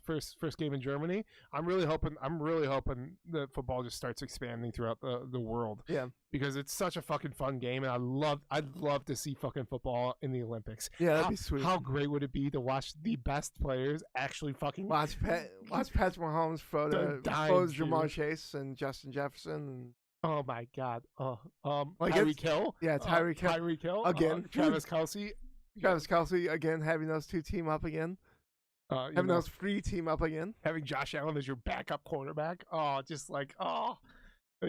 First game in Germany. I'm really hoping that football just starts expanding throughout the world. Yeah. Because it's such a fucking fun game, and I'd love to see fucking football in the Olympics. Yeah, that'd be sweet. How great would it be to watch the best players actually fucking watch Patrick Mahomes throw Jamar Chase and Justin Jefferson and oh my god. Tyreek Hill. Yeah, Tyreek Hill again. Travis Kelce. Travis Kelce again, having those two team up again. Having those three team up again. Having Josh Allen as your backup quarterback. It'd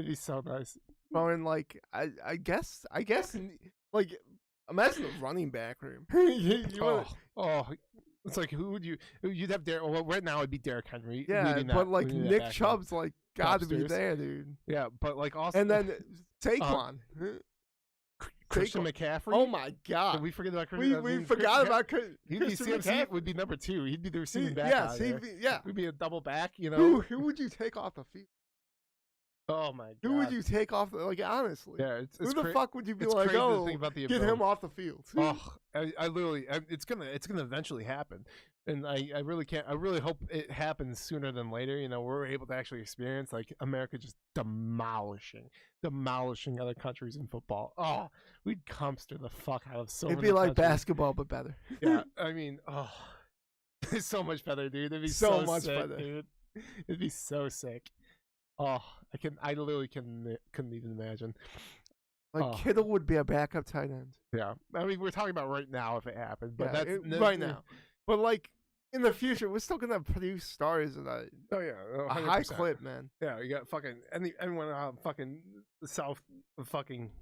be so nice. Well, and I guess imagine the running back room. It's like you'd have Derek. Well, right now it'd be Derrick Henry. Yeah, but Nick Chubb's got to be there, dude. Yeah, but also and then Saquon. Christian McCaffrey. Oh my god! Did we forget about Christian? We forgot about Christian CMC would be number 2. He'd be the receiving back. Yes, We'd be a double back. Who would you take off the field? Oh my god. Who would you take off? Like honestly, Yeah, who the fuck would you be it's like? crazy to Oh, think about the get him off the field. Oh, I literally, it's gonna eventually happen, and I really can't. I really hope it happens sooner than later. You know, we're able to actually experience like America just demolishing other countries in football. Oh, we'd dumpster the fuck out of so. It'd many be like countries. basketball, but better. Yeah, I mean, oh, it's so much better, dude. It'd be So so much sick, better. dude. It'd be so sick. Oh, I literally couldn't even imagine. Like Kittle would be a backup tight end. Yeah, I mean, we're talking about right now if it happened, but Yeah, that's right now. But like in the future, we're still gonna produce stars at a high 100%. clip, man. Yeah, you got fucking anyone out fucking the South, the fucking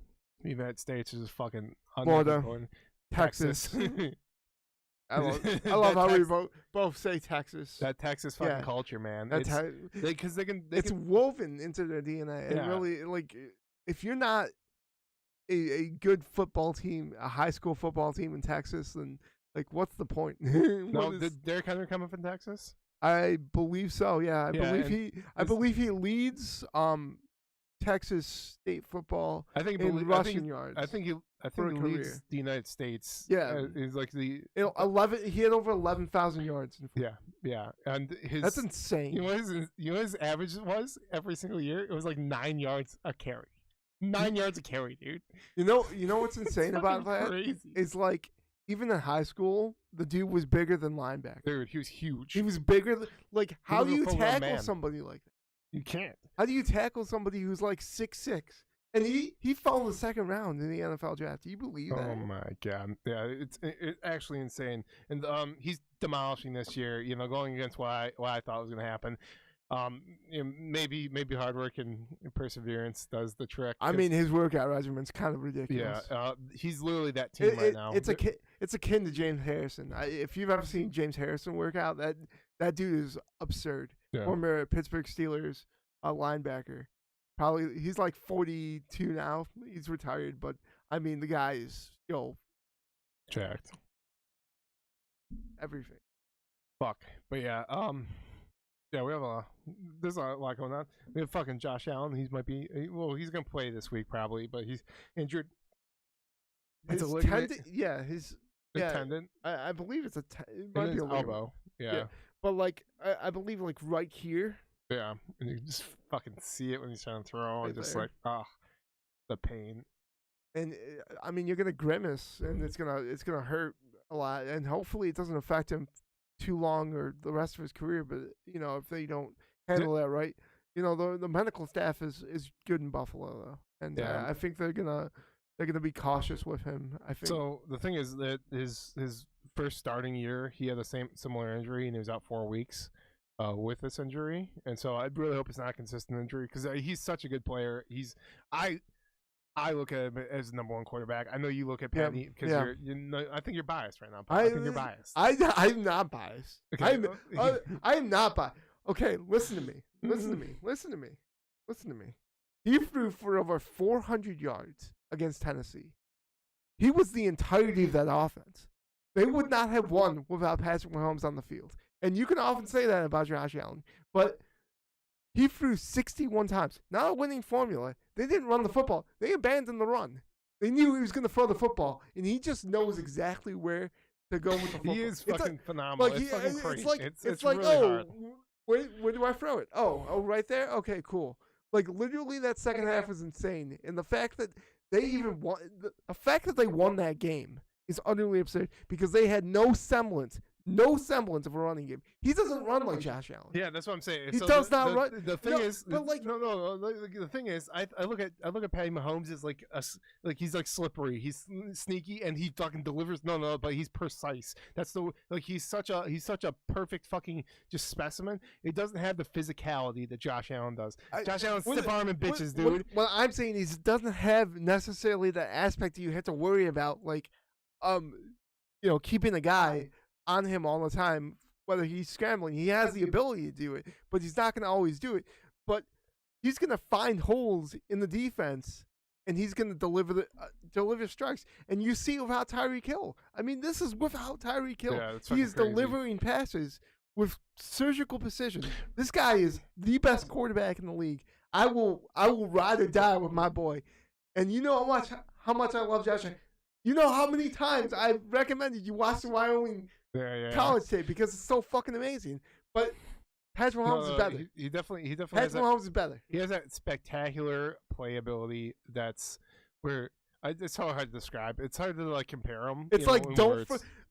United States is just fucking Florida, going. Texas. I love That how we both say Texas. That Texas fucking Yeah. culture, man. That's how Because they can. it's woven into their DNA. And Yeah. really, like, if you're not a good football team, a high school football team in Texas, then like, what's the point? No, did Derrick Henry come from Texas? I believe so. Yeah, I and believe he leads Texas state football in rushing yards. I think he for a leads career. the United States. Yeah. Is like the 11. He had over 11,000 yards. In football. yeah, and his That's insane. You know what his average was every single year? It was like 9 yards a carry. 9 yards a carry, dude. You know what's insane It's about fucking that? crazy. Is like even in high school, the dude was bigger than linebacker. Dude, he was huge. He was bigger. Like, how was do a you full-grown tackle man. somebody like that? You can't. How do you tackle somebody who's like 6'6"? And he fell in the second round in the NFL draft. Do you believe that? Oh my god, yeah, it's actually insane. And he's demolishing this year. You know, going against what I thought was going to happen. You know, maybe hard work and perseverance does the trick. I mean, his workout regimen's kind of ridiculous. Yeah, he's literally that team right now. It's akin to James Harrison. If you've ever seen James Harrison work out, that dude is absurd. Yeah. Former Pittsburgh Steelers linebacker. Probably he's like 42 now. He's retired, but I mean the guy is jacked. Everything. Fuck. But yeah, yeah, we have there's a lot going on. We have fucking Josh Allen. He's gonna play this week probably, but he's injured. His It's a ligament. his tendon. I believe it's it And might be his a ligament. elbow. Yeah. But like I believe like right here. Yeah, and you just fucking see it when he's trying to throw, Right and just there. like, the pain. And I mean, you're gonna grimace, and it's gonna hurt a lot, and hopefully it doesn't affect him too long or the rest of his career. But you know, if they don't handle that right, you know, the medical staff is good in Buffalo though, and I think they're gonna be cautious with him. I think. So the thing is that his first starting year, he had the similar injury, and he was out 4 weeks. With this injury, and so I really hope it's not a consistent injury because he's such a good player. I look at him as the number one quarterback. I know you look at Patty because I think you're biased right now. I think you're biased. I'm not biased. Okay. I am not biased. Okay, listen to me. Listen to me. He threw for over 400 yards against Tennessee. He was the entirety of that offense. They would not have won without Patrick Mahomes on the field. And you can often say that about Josh Allen, but he threw 61 times. Not a winning formula. They didn't run the football. They abandoned the run. They knew he was going to throw the football, and he just knows exactly where to go with the football. He is fucking phenomenal. Like, it's fucking crazy. It's really like, hard. where do I throw it? Oh, right there? Okay, cool. Like, literally that second half was insane. And the fact that they even won, the fact that they won that game is utterly absurd because they had no semblance of a running game. He doesn't run like Josh Allen. Yeah, that's what I'm saying. He does not run. The thing is, but like, the thing is, I look at Patty Mahomes as like he's like slippery. He's sneaky and he fucking delivers. No, but he's precise. That's he's such a perfect fucking just specimen. It doesn't have the physicality that Josh Allen does. Josh Allen's stiff arming bitches, dude. What I'm saying is, it doesn't have necessarily the aspect that you have to worry about, like, keeping a guy on him all the time, whether he's scrambling. He has the ability to do it, but he's not going to always do it. But he's going to find holes in the defense, and he's going to deliver strikes. And you see without Tyreek Hill. I mean, this is without Tyreek Hill. Yeah, he is delivering passes with surgical precision. This guy is the best quarterback in the league. I will ride or die with my boy. And you know how much I love Josh Allen. You know how many times I've recommended you watch the Wyoming college tape because it's so fucking amazing. But Patrick Mahomes is better. He definitely Patrick Mahomes is better. He has that spectacular playability that's where it's so hard to describe. It's hard to like compare them. It's like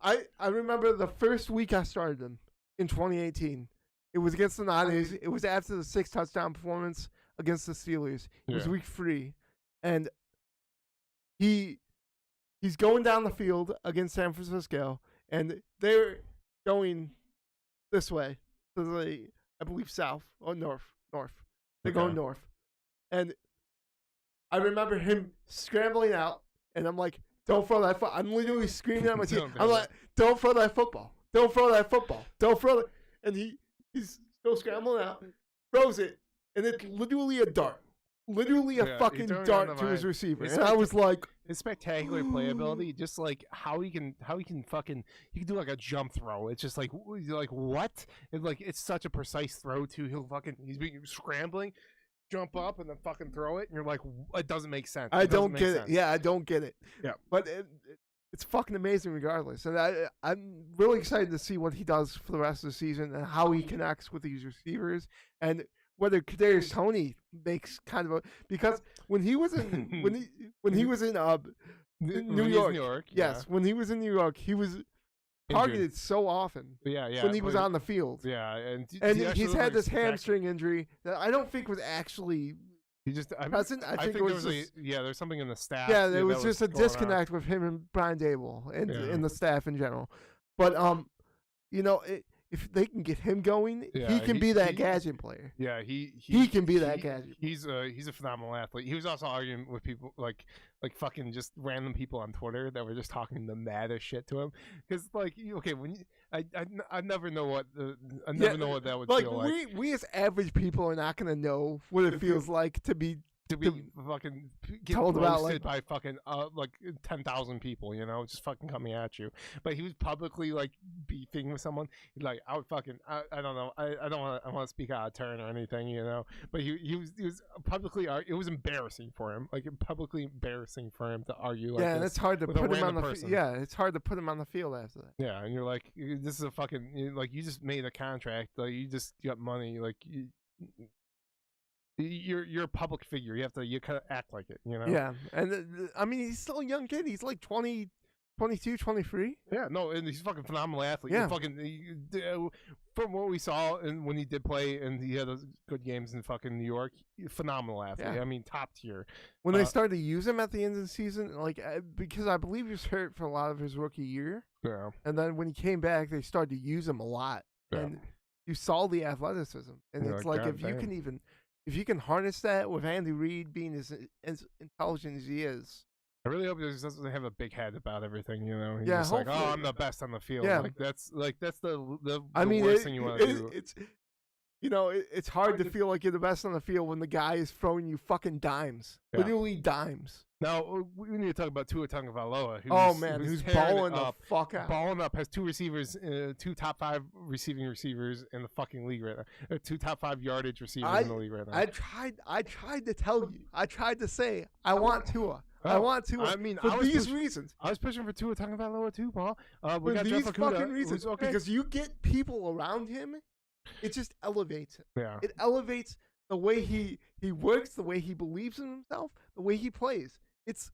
I remember the first week I started him in 2018. It was against the Niners. It was after the 6 touchdown performance against the Steelers. It was week 3, and he's going down the field against San Francisco, and they're going this way to the, I believe, south or north. They're going north, and I remember him scrambling out, and I'm like, "Don't throw that football!" I'm literally screaming at my team. I'm like, "Don't throw that football! Don't throw that football! Don't throw it!" And he's still scrambling out, throws it, and it's literally a dart. Literally a fucking dart to his receiver. And I was like, his spectacular playability, just like how he can do like a jump throw. It's just like what? It's such a precise throw too. He's scrambling, jump up and then fucking throw it, and you're like, it doesn't make sense. I don't get it. Yeah, I don't get it. Yeah, but it's fucking amazing regardless. And I'm really excited to see what he does for the rest of the season and how he connects with these receivers, and whether Kadarius Toney makes kind of a, because when he was in when he was in New York, yes, when he was in New York, he was targeted so often. Yeah. When he was on the field. Yeah, and he's had this hamstring injury that I don't think was actually present. I think it was there's something in the staff. Yeah, there was just a disconnect with him and Brian Dable and in the staff in general. But if they can get him going, he can be that gadget player. Yeah, he can be that gadget. He's a phenomenal athlete. He was also arguing with people like fucking just random people on Twitter that were just talking the maddest shit to him. Because I never know what what that would feel like. We as average people are not gonna know what it feels like to be fucking get told roasted by fucking 10,000 people, just fucking coming at you. But he was publicly beefing with someone. Like I would fucking I don't know. I don't want to speak out of turn or anything, But he was publicly it was embarrassing for him. Publicly embarrassing for him to argue. And it's hard to put him on the it's hard to put him on the field after that. Yeah, and you're like, this is a fucking you just made a contract. You just got money. You're a public figure. You kind of act like it, Yeah, and I mean, he's still a young kid. He's like 20, 22, 23. Yeah, no, and he's a fucking phenomenal athlete. Yeah. From what we saw and when he did play and he had those good games in fucking New York, phenomenal athlete. Yeah. I mean, top tier. When they started to use him at the end of the season, because I believe he was hurt for a lot of his rookie year. Yeah. And then when he came back, they started to use him a lot. Yeah. And you saw the athleticism. And it's like, if you can harness that with Andy Reid being as intelligent as he is. I really hope he doesn't have a big head about everything, He's just like, I'm the best on the field. Yeah. That's the worst thing you want to do. It's hard to feel like you're the best on the field when the guy is throwing you fucking dimes. Yeah. Literally dimes. Now, we need to talk about Tua Tagovailoa. Who's balling the fuck out. Balling up, has 2 receivers, 2 top 5 receiving receivers in the fucking league right now. 2 top 5 yardage receivers in the league right now. I tried to tell you. I tried to say, I want Tua. I want Tua. I mean, for these reasons. I was pushing for Tua Tagovailoa too, Paul. We got these fucking reasons. Okay. Because you get people around him, it just elevates him. Yeah. It elevates the way he works, the way he believes in himself, the way he plays. It's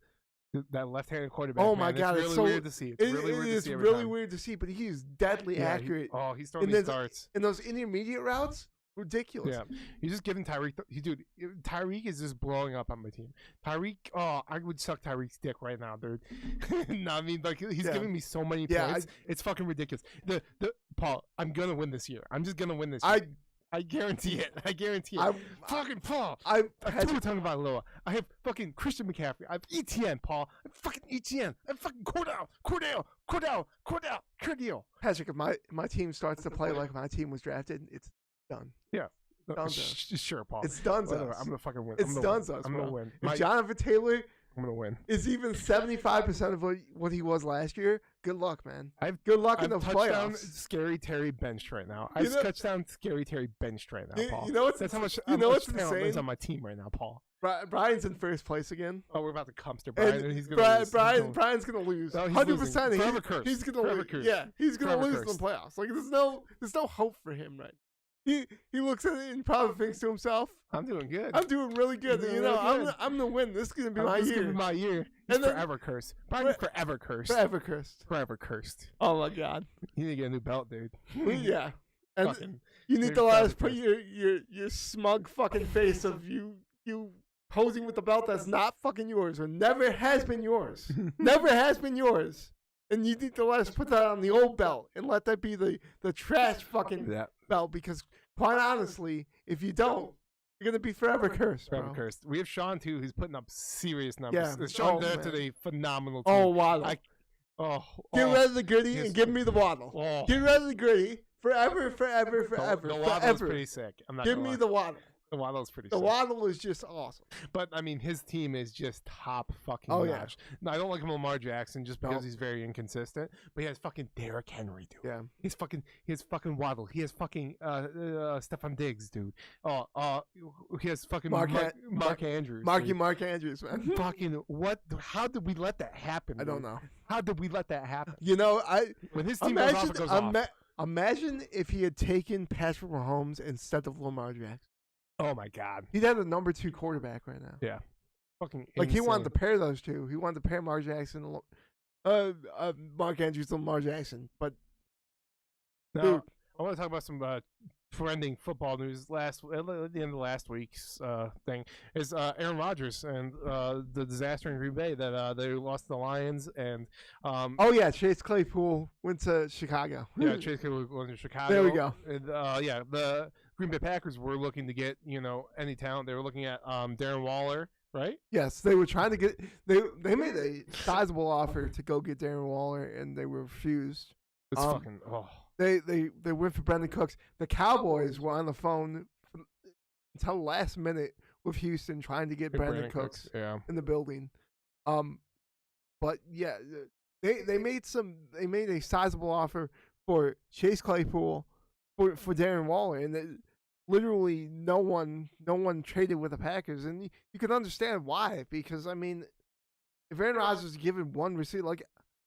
that left-handed quarterback. Oh my God! It's really weird to see. It's really weird to see, but he is deadly accurate. He's throwing these darts in those intermediate routes. Ridiculous. Yeah, he's just giving Tyreek. Dude, Tyreek is just blowing up on my team. Tyreek, I would suck Tyreek's dick right now, dude. No, I mean, he's giving me so many points. It's fucking ridiculous. Paul, I'm gonna win this year. I'm just gonna win this year. I guarantee it. I guarantee it. Fucking Paul. I have Tua Tagovailoa. I have fucking Christian McCaffrey. I have ETN, Paul. I have fucking ETN. I have fucking Cordell. Patrick, if my team starts to play like my team was drafted, it's done. Yeah. Sure, Paul. It's done. I'm gonna fucking win. It's done. I'm gonna win. If Jonathan Taylor I'm gonna win. is even 75% of what he was last year, good luck, man. Good luck in the touchdown playoffs. Scary Terry benched right now. I've touchdown Scary Terry benched right now, Paul. You know what's That's how much what's talent insane? is on my team right now, Paul. Brian's in first place again. Oh, we're about to Cumster Brian, and he's gonna lose. Brian's gonna lose. No, 100%. Forever cursed. He's gonna Forever lose. cursed. Yeah, he's gonna Forever lose in cursed. the playoffs. Like there's no hope for him right. He looks at it and probably thinks to himself, I'm doing good. I'm doing really good. You're You doing know, really good. I'm gonna win. This is gonna be my This is year. gonna be my year. He's And then- forever cursed. Brian's forever cursed. Forever cursed. Forever cursed. Oh my god. You need to get a new belt, dude. Yeah. And Fucking, you need you're to let us forever put your smug fucking face of you posing with the belt that's not fucking yours or never has been yours. Never has been yours. And you need to let us put that on the old belt and let that be the trash fucking yeah. belt because quite honestly, if you don't, you're gonna be forever cursed, bro. Forever cursed. We have Sean too, who's putting up serious numbers. Yeah. Sean Oh, did man. today, phenomenal. Team. Oh, Waddle. Get rid of the gritty Yes. and give me the Waddle. Oh. Get rid of the gritty forever. The Waddle is pretty sick. I'm not Give gonna me lie. the Waddle. The Waddle is pretty The sick. Waddle is just awesome. But I mean, his team is just top fucking Oh, yeah. notch. No, I don't like him Lamar Jackson just because No. he's very inconsistent. But he has fucking Derrick Henry, dude. Yeah. He has fucking Waddle. He has fucking Stephon Diggs, dude. He has fucking Mark Andrews. dude. Mark Andrews, man. Fucking what? How did we let that happen? I don't dude? know. How did we let that happen? You know, When his team goes off, it goes off. Imagine if he had taken Patrick Mahomes instead of Lamar Jackson. Oh my god. He'd have the number 2 quarterback right now. Yeah. Fucking Like he wanted to insane. pair those two. He wanted to pair Mark Jackson, Mark Andrews and Lamar Jackson. But Now, dude. I want to talk about some trending football news. At the end of last week's thing is Aaron Rodgers and the disaster in Green Bay that they lost to the Lions and oh yeah, Chase Claypool went to Chicago. yeah, Chase Claypool went to Chicago. There we go. And, yeah, the Green Bay Packers were looking to get any talent. They were looking at Darren Waller, right? Yes, they were trying to get. They made a sizable offer to go get Darren Waller, and they were refused. It's fucking They went for Brandon Cooks. The Cowboys were on the phone until the last minute with Houston trying to get Brandon Cooks yeah. in the building. But yeah, they made a sizable offer for Chase Claypool for Darren Waller, and literally no one traded with the Packers, and you can understand why, because I mean, if Aaron Rodgers is given one receiver,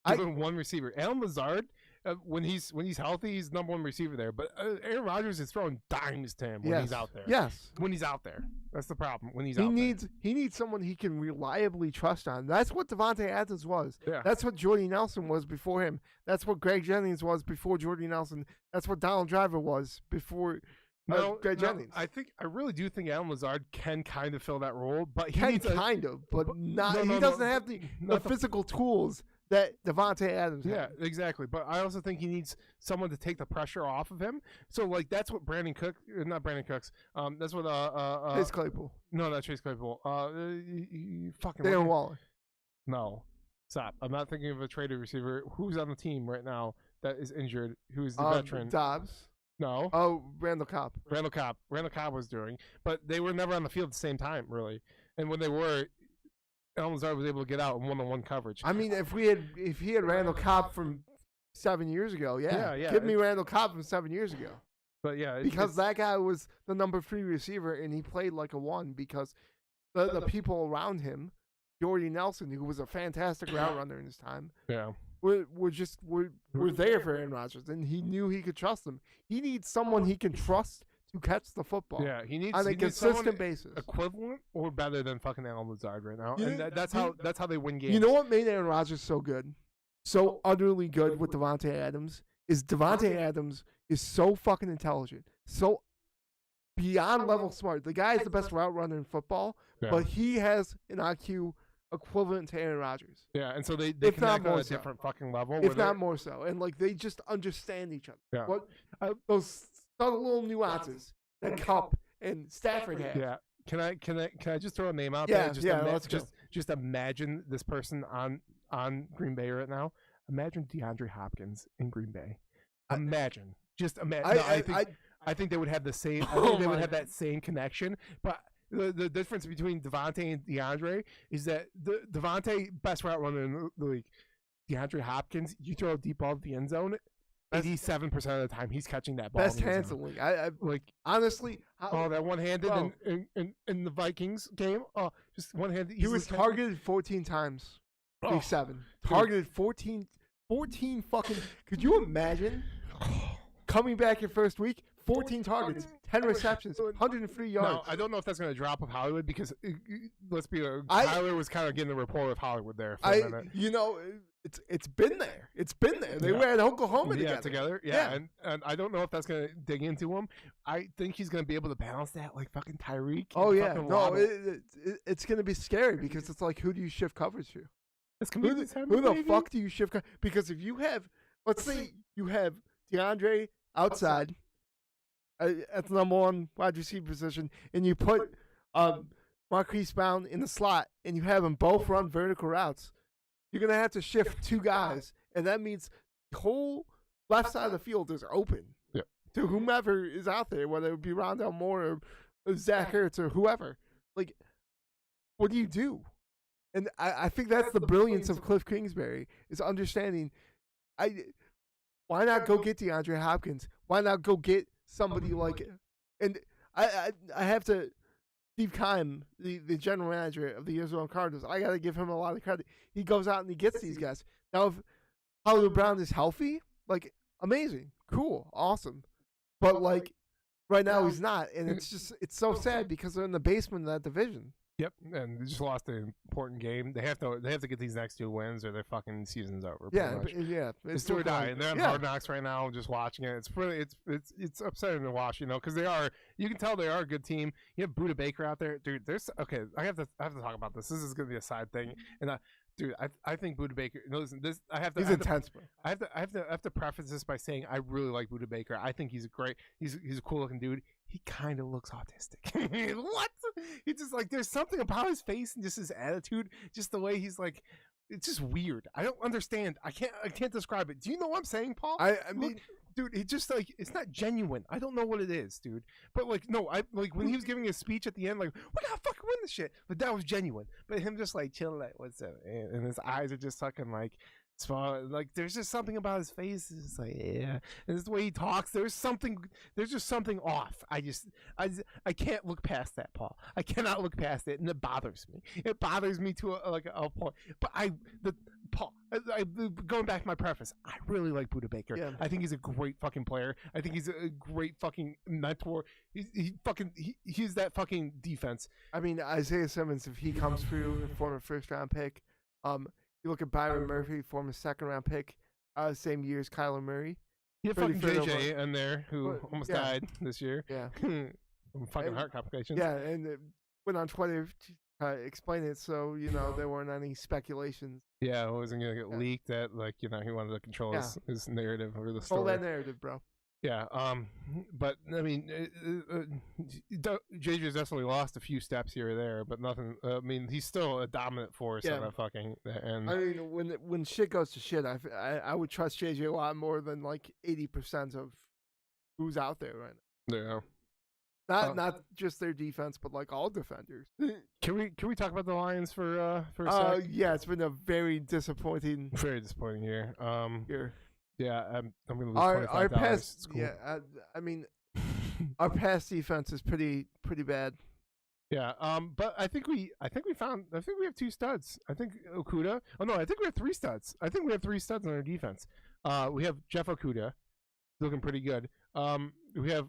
Given one receiver, Alan Lazard. When he's healthy, he's number one receiver there. But Aaron Rodgers is throwing dimes to him when he's out there. Yes, When he's out there, that's the problem. When he's he out needs someone he can reliably trust on. That's what Devontae Adams was. Yeah. That's what Jordy Nelson was before him. That's what Greg Jennings was before Jordy Nelson. That's what Donald Driver was before Greg Jennings. I really do think Alan Lazard can kind of fill that role, but he Can needs kind of, but not. no, he doesn't have the not the- physical tools that Devontae Adams Yeah, had. exactly. But I also think he needs someone to take the pressure off of him. So that's what not Brandon Cooks. That's what Chase Claypool. No, not Chase Claypool. Fucking Darren Waller. No, stop. I'm not thinking of a traded receiver who's on the team right now that is injured. Who's the veteran? Dobbs. No. Oh, Randall Cobb. Randall Cobb was doing, but they were never on the field at the same time, really. And when they were, Alan Lazard was able to get out in one-on-one coverage. I mean, if he had Randall Cobb from 7 years ago, Yeah, give me Randall Cobb from 7 years ago. But yeah, Because that guy was the number 3 receiver, and he played like a 1 because the people around him, Jordy Nelson, who was a fantastic route runner in his time, yeah, were there for Aaron Rodgers, and he knew he could trust them. He needs someone he can trust to catch the football. yeah. He needs on a he needs someone consistent basis. equivalent or better than fucking Alan Lazard right now, You and know- that's how they win games. You know what made Aaron Rodgers so good, so utterly good with Devontae Adams, is Devontae Adams is so fucking intelligent, so beyond level smart. The guy is the best route runner in football, Yeah. but he has an IQ equivalent to Aaron Rodgers, Yeah, and so they if not connect on more a so. different fucking level. if not more so, and like they just understand each other. Yeah. What those subtle little nuances that Cup and Stafford have. Yeah. Can I just throw a name out Yeah, there? Just let's go. just imagine this person on Green Bay right now. Imagine DeAndre Hopkins in Green Bay. Imagine. Just imagine. I think they would have the same. I think they would have that same connection. But the difference between Devontae and DeAndre is that the Devontae best route runner in the league. DeAndre Hopkins, you throw a deep ball to the end zone, 87% of the time he's catching that ball. Best hands in the league. I like honestly. That one-handed in the Vikings game. Oh, just one-handed. He was targeted 14 times. Week 7. Targeted 14 fucking. Could you imagine coming back your first week? 14 targets, 10 receptions, 103 yards. No, I don't know if that's going to drop with Hollywood because let's be honest, Tyler was kind of getting the rapport with Hollywood there for a minute. You know, it's been there. It's been there. They were at Oklahoma together. Yeah. And I don't know if that's going to dig into him. I think he's going to be able to balance that like fucking Tyreek. Oh yeah, no, it's going to be scary because it's like, who do you shift coverage to? Who the fuck do you shift coverage? Because if you have, let's say you have DeAndre outside. At the number 1 wide receiver position, and you put Marquise Brown in the slot, and you have them both run vertical routes, you're going to have to shift 2 guys, and that means the whole left side of the field is open to whomever is out there, whether it be Rondell Moore or Zach Ertz or whoever. Like, what do you do? And I think that's the brilliance of Cliff Kingsbury, is understanding, why not go get DeAndre Hopkins? Why not go get somebody like it? And I have to, Steve Keim, the general manager of the Arizona Cardinals, I got to give him a lot of credit. He goes out and he gets these guys. Now, if Hollywood Brown is healthy, like, amazing, cool, awesome. But, like, right now he's not. And it's so sad because they're in the basement of that division. Yep, and they just lost an important game. They have to get these next 2 wins, or their fucking season's over. Yeah. It's do or die, and they're on Hard Knocks right now. Just watching it, it's upsetting to watch, because they are. You can tell they are a good team. You have Budda Baker out there, dude. I have to talk about this. This is going to be a side thing, and dude, I think Budda Baker. No, listen, this He's intense, bro. I have to preface this by saying I really like Budda Baker. I think he's a cool looking dude. He kind of looks autistic. What? He's just like, there's something about his face and just his attitude, just the way he's like, it's just weird. I don't understand. I can't describe it. Do you know what I'm saying, Paul? I mean, dude, it's just like, it's not genuine. I don't know what it is, dude. But like, no, when he was giving his speech at the end, like, we gotta fucking win this shit. But that was genuine. But him just like chilling, like, what's up? And his eyes are just fucking like, like, there's just something about his face. It's just like, yeah. And it's the way he talks. There's just something off. I can't look past that, Paul. I cannot look past it, and it bothers me. It bothers me to a point. But Paul, going back to my preface, I really like Budda Baker. Yeah. I think he's a great fucking player. I think he's a great fucking mentor. He's that fucking defense. I mean, Isaiah Simmons, if he comes through, former first-round pick, you look at Byron Murphy, former second-round pick, same year as Kyler Murray. You have fucking JJ in there who almost died this year. Yeah. From fucking heart complications. Yeah, and went on Twitter to explain it so, there weren't any speculations. Yeah, it wasn't going to get leaked that, like, he wanted to control his narrative or the story. Hold that narrative, bro. Yeah, but I mean, JJ's definitely lost a few steps here or there, but nothing. I mean, he's still a dominant force on that fucking. And I mean, when shit goes to shit, I would trust JJ a lot more than like 80% of who's out there right now. Yeah, not just their defense, but like all defenders. Can we talk about the Lions for a sec? Yeah, it's been a very disappointing year. Yeah, I'm going to lose our $25. pass. Yeah, I mean, our pass defense is pretty bad. Yeah, but I think we have 2 studs. I think Okudah. Oh no, I think we have 3 studs. I think we have 3 studs on our defense. We have Jeff Okudah, looking pretty good. We have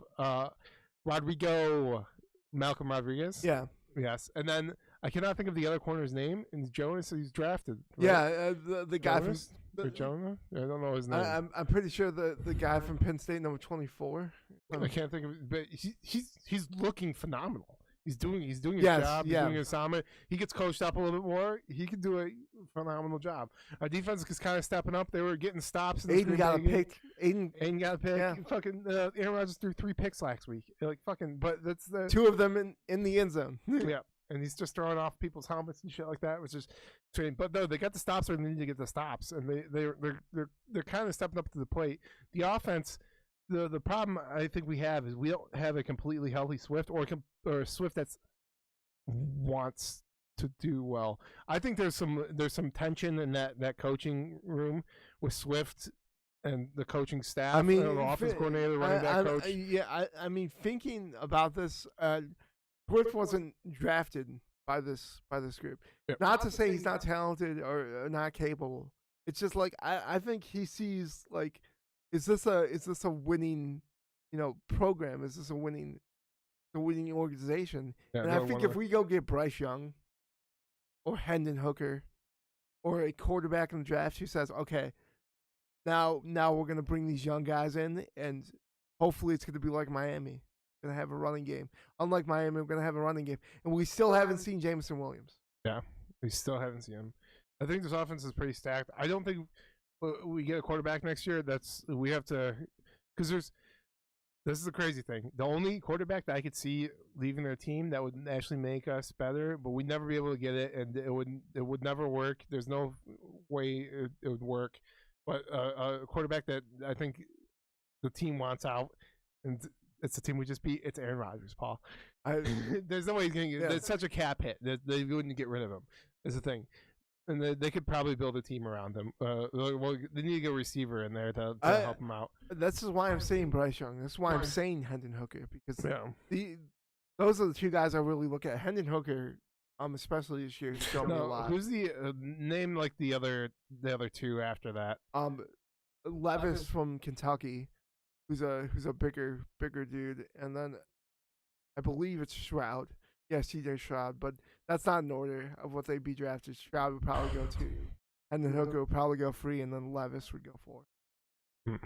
Malcolm Rodriguez. Yeah. Yes, and then I cannot think of the other corner's name. And Jonas, he's drafted. Right? Yeah, the guy Jonas? Or Jonah? I don't know his name. I'm pretty sure the guy from Penn State, number 24. I can't think of it, but he's looking phenomenal. He's doing his job. He's doing his assignment. He gets coached up a little bit more. He could do a phenomenal job. Our defense is kind of stepping up. They were getting stops. Aiden got a pick. Aiden got a pick. Yeah. Fucking Aaron Rodgers threw 3 picks last week. Like fucking, but that's 2 of them in the end zone. Yeah. And he's just throwing off people's helmets and shit like that, which is strange. But no, they got the stops where they need to get the stops, and they're kind of stepping up to the plate. The offense, the problem I think we have is we don't have a completely healthy Swift or a Swift that's wants to do well. I think there's some tension in that coaching room with Swift and the coaching staff. I mean, the offense coordinator, running back coach. I mean, thinking about this, Swift wasn't drafted by this group. Yep. Not to say he's not talented or not capable. It's just like I think he sees like, is this a winning, program? Is this a winning organization? Yeah, and I think if we go get Bryce Young, or Hendon Hooker, or a quarterback in the draft who says, okay, now we're gonna bring these young guys in, and hopefully it's gonna be like Miami, gonna have a running game. Unlike Miami, we're gonna have a running game, and we still haven't seen Jameson Williams. Yeah, we still haven't seen him. I think this offense is pretty stacked. I don't think we get a quarterback next year. We have to, because this is the crazy thing. The only quarterback that I could see leaving their team that would actually make us better, but we'd never be able to get it, and it would never work. There's no way it would work. But a quarterback that I think the team wants out, and it's the team we just beat. It's Aaron Rodgers, Paul. There's no way he's going to get. It's such a cap hit that they wouldn't get rid of him. Is the thing. And they could probably build a team around him. Well, they need to get a receiver in there to help him out. This is why I'm saying Bryce Young. This is why I'm saying Hendon Hooker, because those are the two guys I really look at. Hendon Hooker, especially this year, has shown me a lot. Who's the name like the other two after that? Levis from Kentucky, who's a bigger dude, and then I believe it's Stroud. Yes, CJ Stroud, but that's not in order of what they'd be drafted. Stroud would probably go 2, and then Hooker would probably go 3, and then Levis would go 4.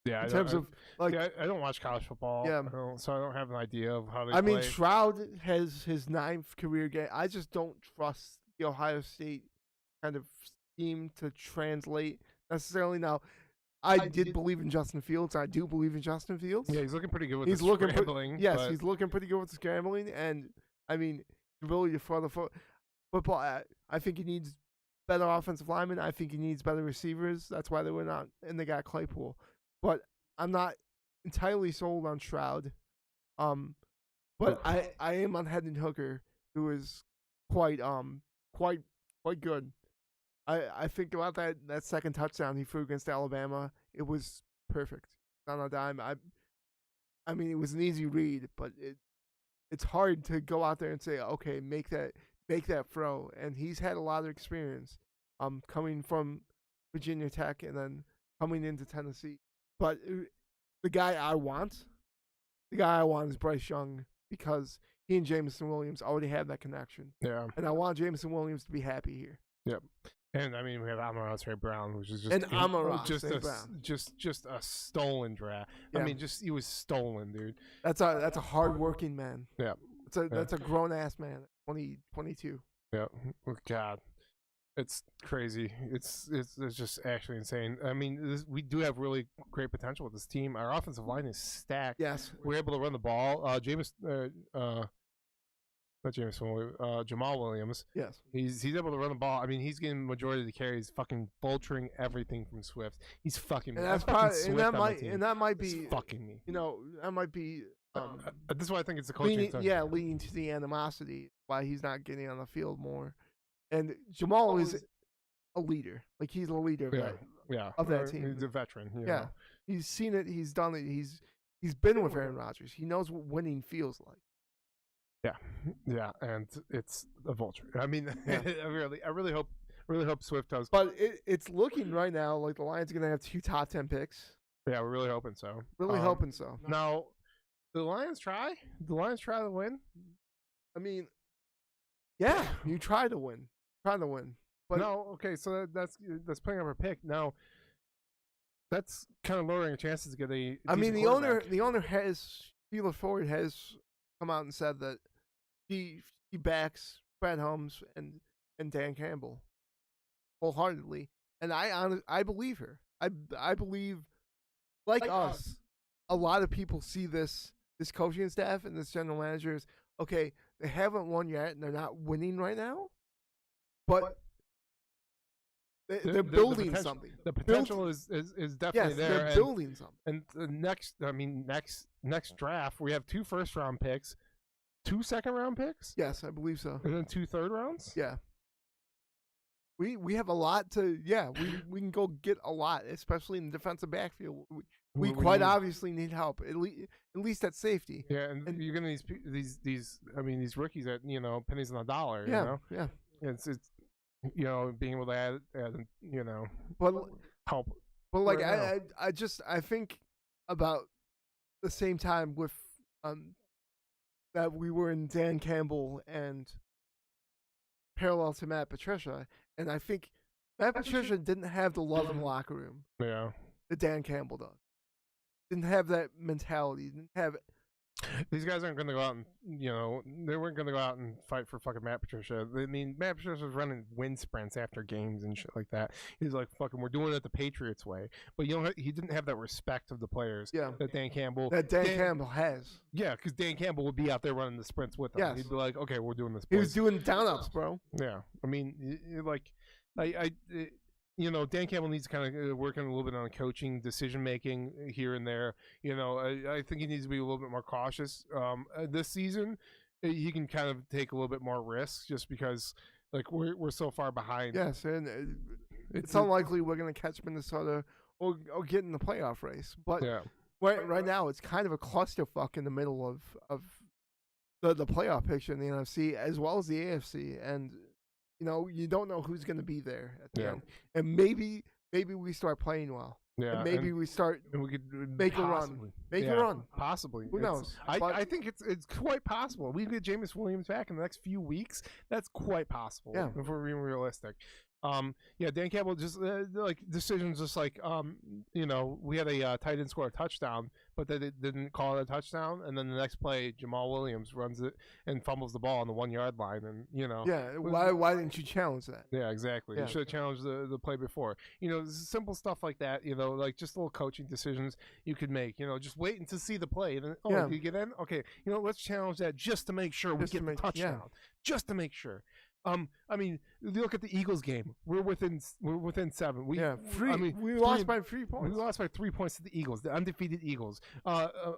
Yeah, in terms of like, I don't watch college football. Yeah, so I don't have an idea of how they. I mean, Stroud has his 9th career game. I just don't trust the Ohio State kind of scheme to translate necessarily. Now, I did believe in Justin Fields. I do believe in Justin Fields. Yeah, he's looking pretty good with the scrambling. He's looking pretty good with the scrambling, and I mean, the ability to throw the football. I think he needs better offensive linemen. I think he needs better receivers. That's why they were not, and they got Claypool. But I'm not entirely sold on Stroud. But I am on Hendon Hooker, who is quite good. I think about that second touchdown he threw against Alabama. It was perfect on a dime. I mean, it was an easy read, but it's hard to go out there and say, okay, make that throw. And he's had a lot of experience, coming from Virginia Tech and then coming into Tennessee. But the guy I want is Bryce Young, because he and Jameson Williams already have that connection. Yeah. And I want Jameson Williams to be happy here. Yep. And I mean, we have Amon-Ra-St. Brown, which is just a stolen draft. Yeah. I mean, he was stolen, dude. That's a hard-working man. Yeah. That's a grown-ass man. 22. Yeah. Oh, God, it's crazy. It's just actually insane. I mean, we do have really great potential with this team. Our offensive line is stacked. Yes. We're able to run the ball. Jamal Williams. Yes. He's able to run the ball. I mean, he's getting majority of the carries, fucking vulturing everything from Swift. He's fucking me. And that's probably, and that might be fucking me. That might be this is why I think it's the coaching. Leading to the animosity why he's not getting on the field more. And Jamal is a leader. Like, he's a leader of that team. He's a veteran. You yeah. know. He's seen it, he's done it, he's been with Aaron Rodgers. He knows what winning feels like. Yeah, and it's a vulture. I mean, yeah. I really hope Swift does. But it's looking right now like the Lions are gonna have 2 top 10 picks. Yeah, we're really hoping so. Hoping so. Now, the Lions try. The Lions try to win. I mean, yeah, you try to win. But no, okay, so that's putting up a pick. Now, that's kind of lowering your chances to get a. I mean, the owner has Sheila Ford has come out and said that he backs Brad Holmes and Dan Campbell wholeheartedly, and I believe her. I believe, like us, a lot of people see this coaching staff and this general manager as, okay, they haven't won yet and they're not winning right now, but they're building something. The potential is definitely there. They're building something. And the next draft, we have 2 first-round picks 2 second-round picks, Yes, I believe so. and then 2 third rounds. Yeah. We have a lot to. Yeah, we can go get a lot, especially in the defensive backfield. We quite obviously need help, at least at safety. Yeah, and you're gonna these rookies at pennies on the dollar. Yeah, yeah. It's being able to add But help. But like right I think about the same time with that we were in Dan Campbell and parallel to Matt Patricia, and I think Matt Patricia didn't have the love in the locker room. Yeah, that Dan Campbell does. Didn't have that mentality. Didn't have it. These guys aren't going to go out and they weren't going to go out and fight for fucking Matt Patricia. I mean, Matt Patricia was running wind sprints after games and shit like that. He's like, fucking, we're doing it the Patriots way. But he didn't have that respect of the players. Yeah. That Dan Campbell has. Yeah, because Dan Campbell would be out there running the sprints with them. Yes. He'd be like, okay, we're doing this. He was doing down-ups, bro. Yeah, I mean, Dan Campbell needs to kind of work on a little bit on coaching, decision making here and there. I think he needs to be a little bit more cautious. This season, he can kind of take a little bit more risks just because, like, we're so far behind. Yes, and it's unlikely we're going to catch Minnesota or get in the playoff race. But right now, it's kind of a clusterfuck in the middle of the playoff picture in the NFC as well as the AFC, and you don't know who's going to be there at the end. And maybe we start playing well. Yeah. And maybe we start and we could make a run. Make a run. Possibly. Who knows? I think it's quite possible. We get Jameis Williams back in the next few weeks. That's quite possible. Yeah. If we're being realistic. Dan Campbell just like decisions, just like we had a tight end score a touchdown, but they didn't call it a touchdown, and then the next play Jamal Williams runs it and fumbles the ball on the 1 yard line, and why didn't you challenge that? Yeah, exactly. You should have challenged the play before. Simple stuff like that. Like just little coaching decisions you could make. Just waiting to see the play, and then, you get in. Okay, let's challenge that just to make sure we get the touchdown, just to make sure. I mean, look at the Eagles game. We're within 7. We lost by 3 points. We lost by 3 points to the Eagles, the undefeated Eagles.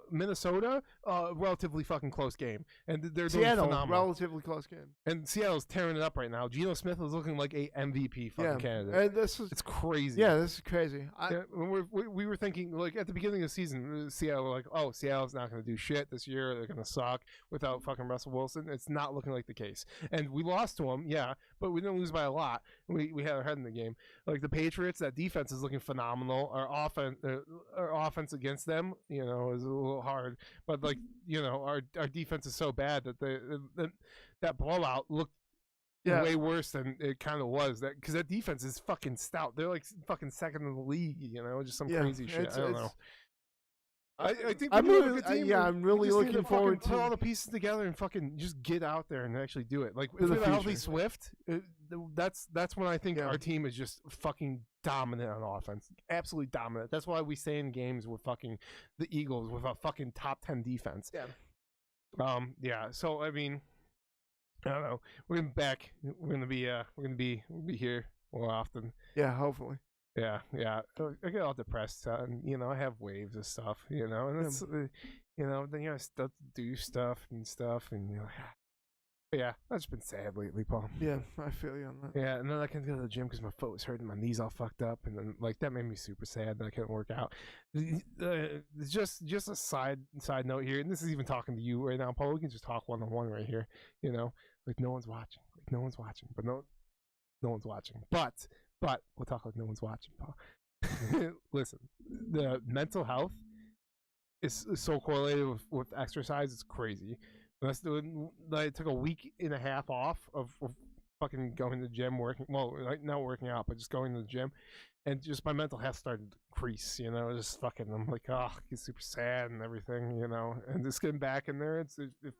Minnesota, relatively fucking close game, and they're doing phenomenal. Relatively close game. And Seattle's tearing it up right now. Geno Smith is looking like a MVP fucking candidate. And it's crazy. Yeah, this is crazy. We were thinking, like, at the beginning of the season, Seattle were like, oh, Seattle's not going to do shit this year. They're going to suck without fucking Russell Wilson. It's not looking like the case, and we lost to them. Yeah, but we didn't lose by a lot. We had our head in the game. Like the Patriots, that defense is looking phenomenal. Our offense against them, is a little hard. But our defense is so bad that that blowout looked way worse than it kind of was. Because that defense is fucking stout. They're like fucking second in the league. Just some crazy shit. I don't know. I think I'm really looking forward to put all the pieces together and fucking just get out there and actually do it. Like if we have a healthy Swift, that's when I think our team is just fucking dominant on offense, absolutely dominant. That's why we stay in games with fucking the Eagles with a fucking top 10 defense. Yeah. So I mean, I don't know. We're gonna be back. We're gonna be here more often. Yeah, hopefully. Yeah. I get all depressed, and I have waves of stuff, and it's, then I start to do stuff, and but yeah, that's been sad lately, Paul. Yeah, I feel you on that. Yeah, and then I couldn't go to the gym because my foot was hurting, my knees all fucked up, and then like that made me super sad that I couldn't work out. Just a side note here, and this is even talking to you right now, Paul. We can just talk one-on-one right here, like no one's watching, but no one's watching, But we'll talk like no one's watching, Paul. Listen, the mental health is so correlated with exercise. It's crazy. I took a week and a half off of fucking going to the gym, not working out, but just going to the gym. And just my mental health started to decrease, just fucking, I'm like, oh, it's super sad and everything, and just getting back in there, it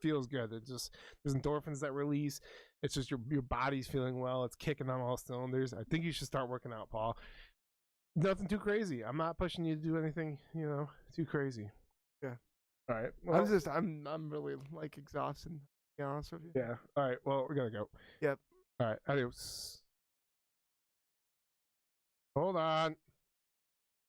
feels good. There's endorphins that release. It's just your body's feeling well. It's kicking on all cylinders. I think you should start working out, Paul. Nothing too crazy. I'm not pushing you to do anything, too crazy. Yeah. All right. Well, I'm really like exhausted, to be honest with you. Yeah. All right. Well, we're gonna go. Yep. All right. Adios. Hold on.